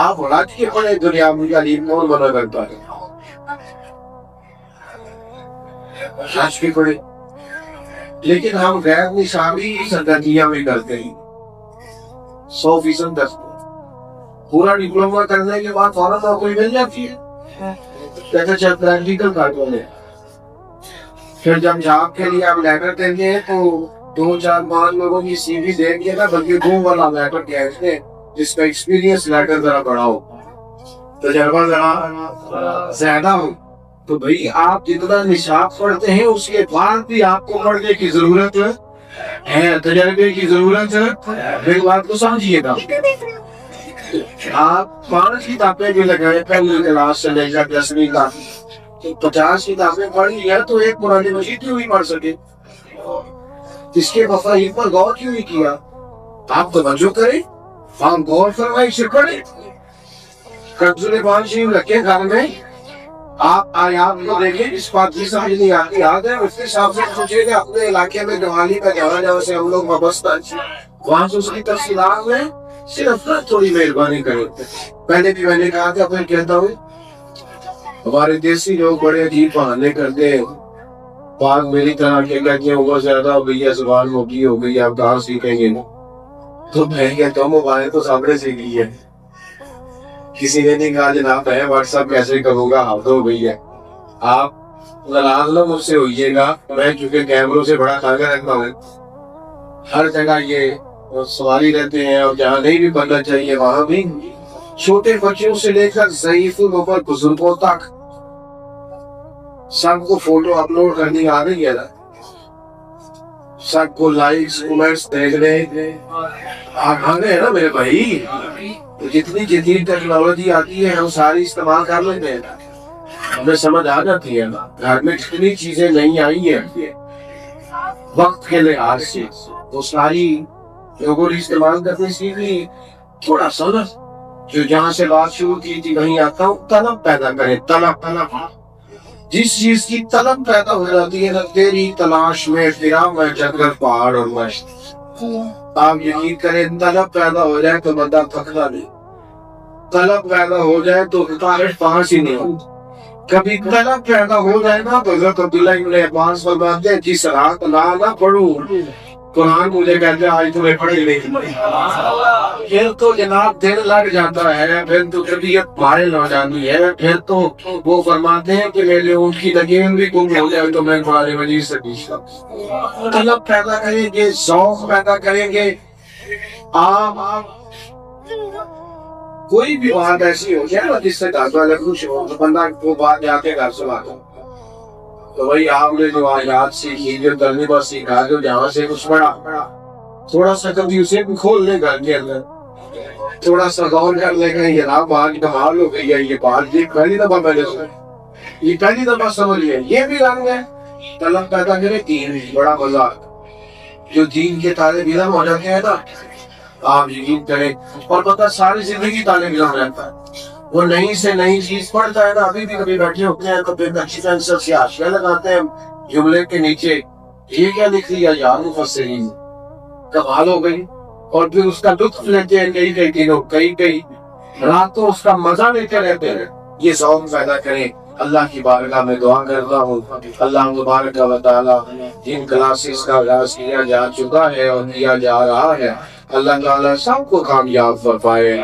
آپ رات کے پڑے دنیا میں علیم کون بنا کرتا ہے؟ سچ بھی پڑے. لیکن ہم غیر نصابی سرگرمیاں بھی کرتے ہیں. 100% پورا ڈپلوما کرنے کے بعد فوراً نوکری مل جاتی ہے. کہتے چل پریکٹیکل کاٹوں نے. پھر جب جاب کے لیے آپ لیٹر دیں گے تو 2-4-5 لوگوں کی سی وی دیں گے نا، بلکہ 2 والا لیٹر کہتے ہیں جس کا ایکسپیرینس لیٹر ذرا بڑا ہو، تجربہ ذرا زیادہ ہو. تو بھئی آپ جتنا نصاب پڑھتے ہیں اس کے بعد بھی آپ کو پڑھنے کی ضرورت ہے، تجربے کی ضرورت ہے. میری بات کو سمجھیے گا. آپ 5 کتابیں بھی لگائے پہلی کلاس سے لے کر 10ویں تک، 50 کتابیں پڑھ لی ہے تو ایک قرآن مجید کیوں نہیں پڑھ سکے؟ اس کے مفاہیم پر غور کیوں نہیں کیا؟ آپ توجہ کریں، آپ غور فرمائیں، سے پڑھیں. کنزل قرآن شریف رکھیں گھر میں، آپ آیات کو دیکھیں، اس بات کی سمجھ نہیں آتی یاد ہے اس کے حساب سے سوچیں کہ اپنے علاقے میں دیوالی کا جانا جہاں سے ہم لوگ وابستہ وہاں سے اس کی تفصیلات میں صرف تھوڑی مہربانی کریں. پہلے بھی میں نے کہا تھا، پھر کہتا ہوں ہمارے دیسی لوگ بڑے عجیب بہانے کرتے ہیں. بات میری طرح کے کہتے ہیں عمر زیادہ ہو گئی ہے، زبان موٹی ہو گئی ہے، آپ کہاں سیکھیں گے؟ تو میں کہتا ہوں موبائل تو سب نے سیکھ لی ہے. کسی نے نہیں کہا جناب میں واٹس ایپ کیسے کروں گا، ہم تو ہو گئی ہے. آپ غلط مجھ سے ہوئیے گا، میں چونکہ کیمروں سے بڑا تانگا رکھتا ہوں، ہر جگہ یہ سواری رہتے ہیں اور جہاں نہیں بھی بننا چاہیے وہاں بھی چھوٹے بچوں سے لے کر ضعیفوں پر بزرگوں تک سب کو فوٹو اپلوڈ کرنی آ رہی ہے نا، سب کو لائکس کمنٹس دیکھنے آ گئے نا میرے بھائی. تو جتنی جدید ٹیکنالوجی آتی ہے ہم ساری استعمال کر لیتے ہیں، ہمیں سمجھ آ جاتی ہے. گھر میں جتنی چیزیں نہیں آئی ہیں وقت کے لحاظ سے وہ ساری لوگوں نے استعمال کرنے سیکھی. تھوڑا سا نا جو جہاں سے بات شروع کی تھی وہیں آتا ہوں، طلب پیدا کرے. طلب جس چیز کی طلب پیدا ہو جاتی ہے نا، تیری تلاش میں پھرا میں جنگل پہاڑ اور مشت. آپ یقین کریں طلب پیدا ہو جائے تو بندہ تھکتا نہیں، طلب پیدا ہو جائے تو رکاوٹ پاس ہی نہیں ہوتی. کبھی طلب پیدا ہو جائے نا تو حضرت عبداللہ ابن عباس فرماتے ہیں جس رات نہ پڑھوں قرآن مجھے کہتے ہیں آج تمہیں پڑھی نہیں، پھر تو جناب دل لگ جاتا ہے، پھر تو طبیعت مائل ہو جاتی ہے. پھر تو وہ فرماتے ہیں کہ میرے ان کی نگین بھی گم ہو جائے تو میں قرآن مجید سے پیچھتا. طلب پیدا کریں گے، ذوق پیدا کریں گے. آپ کوئی بھی بات ایسی ہو جائے نا جس سے گھر والے خوش ہو تو بندہ وہ بات جا کے گھر سناتا. تو بھائی آپ نے جو آیات سیکھی، جو کرنے پر سیکھا، جو جہاں سے کچھ پڑھا، تھوڑا سا کبھی اسے بھی کھول لے گھر کے اندر، تھوڑا سا غور کر لے گا یہ رات بات کمال ہو گئی ہے. یہ بات یہ پہلی دفعہ میں نے سنی، یہ پہلی دفعہ سمجھ لیا. یہ بھی رنگ ہے طلب پیدا کرے. دین بڑا مزہ، جو دین کے طالب علم ہو جاتے ہیں نا آپ یقین کریں، اور پتہ ساری زندگی طالب علم رہتا ہے. وہ نئی سے نئی چیز پڑھتا ہے نا. ابھی بھی کبھی بیٹھے ہوتے ہیں تو پھر اچھی پینسل سے حاشیہ لگاتے ہیں جملے کے نیچے، یہ کیا لکھ لیا یار مفسرین، کمال ہو گئی. اور پھر اس کا لطف لیتے ہیں کئی دنوں، کئی راتوں اس کا مزہ لیتے رہتے ہیں. یہ ذوق پیدا کریں. اللہ کی بارگاہ میں دعا کرتا ہوں اللہ تبارک و تعالی جن کلاسز کا آغاز کیا جا چکا ہے اور کیا جا رہا ہے، اللہ تعالیٰ سب کو کامیاب فرمائے.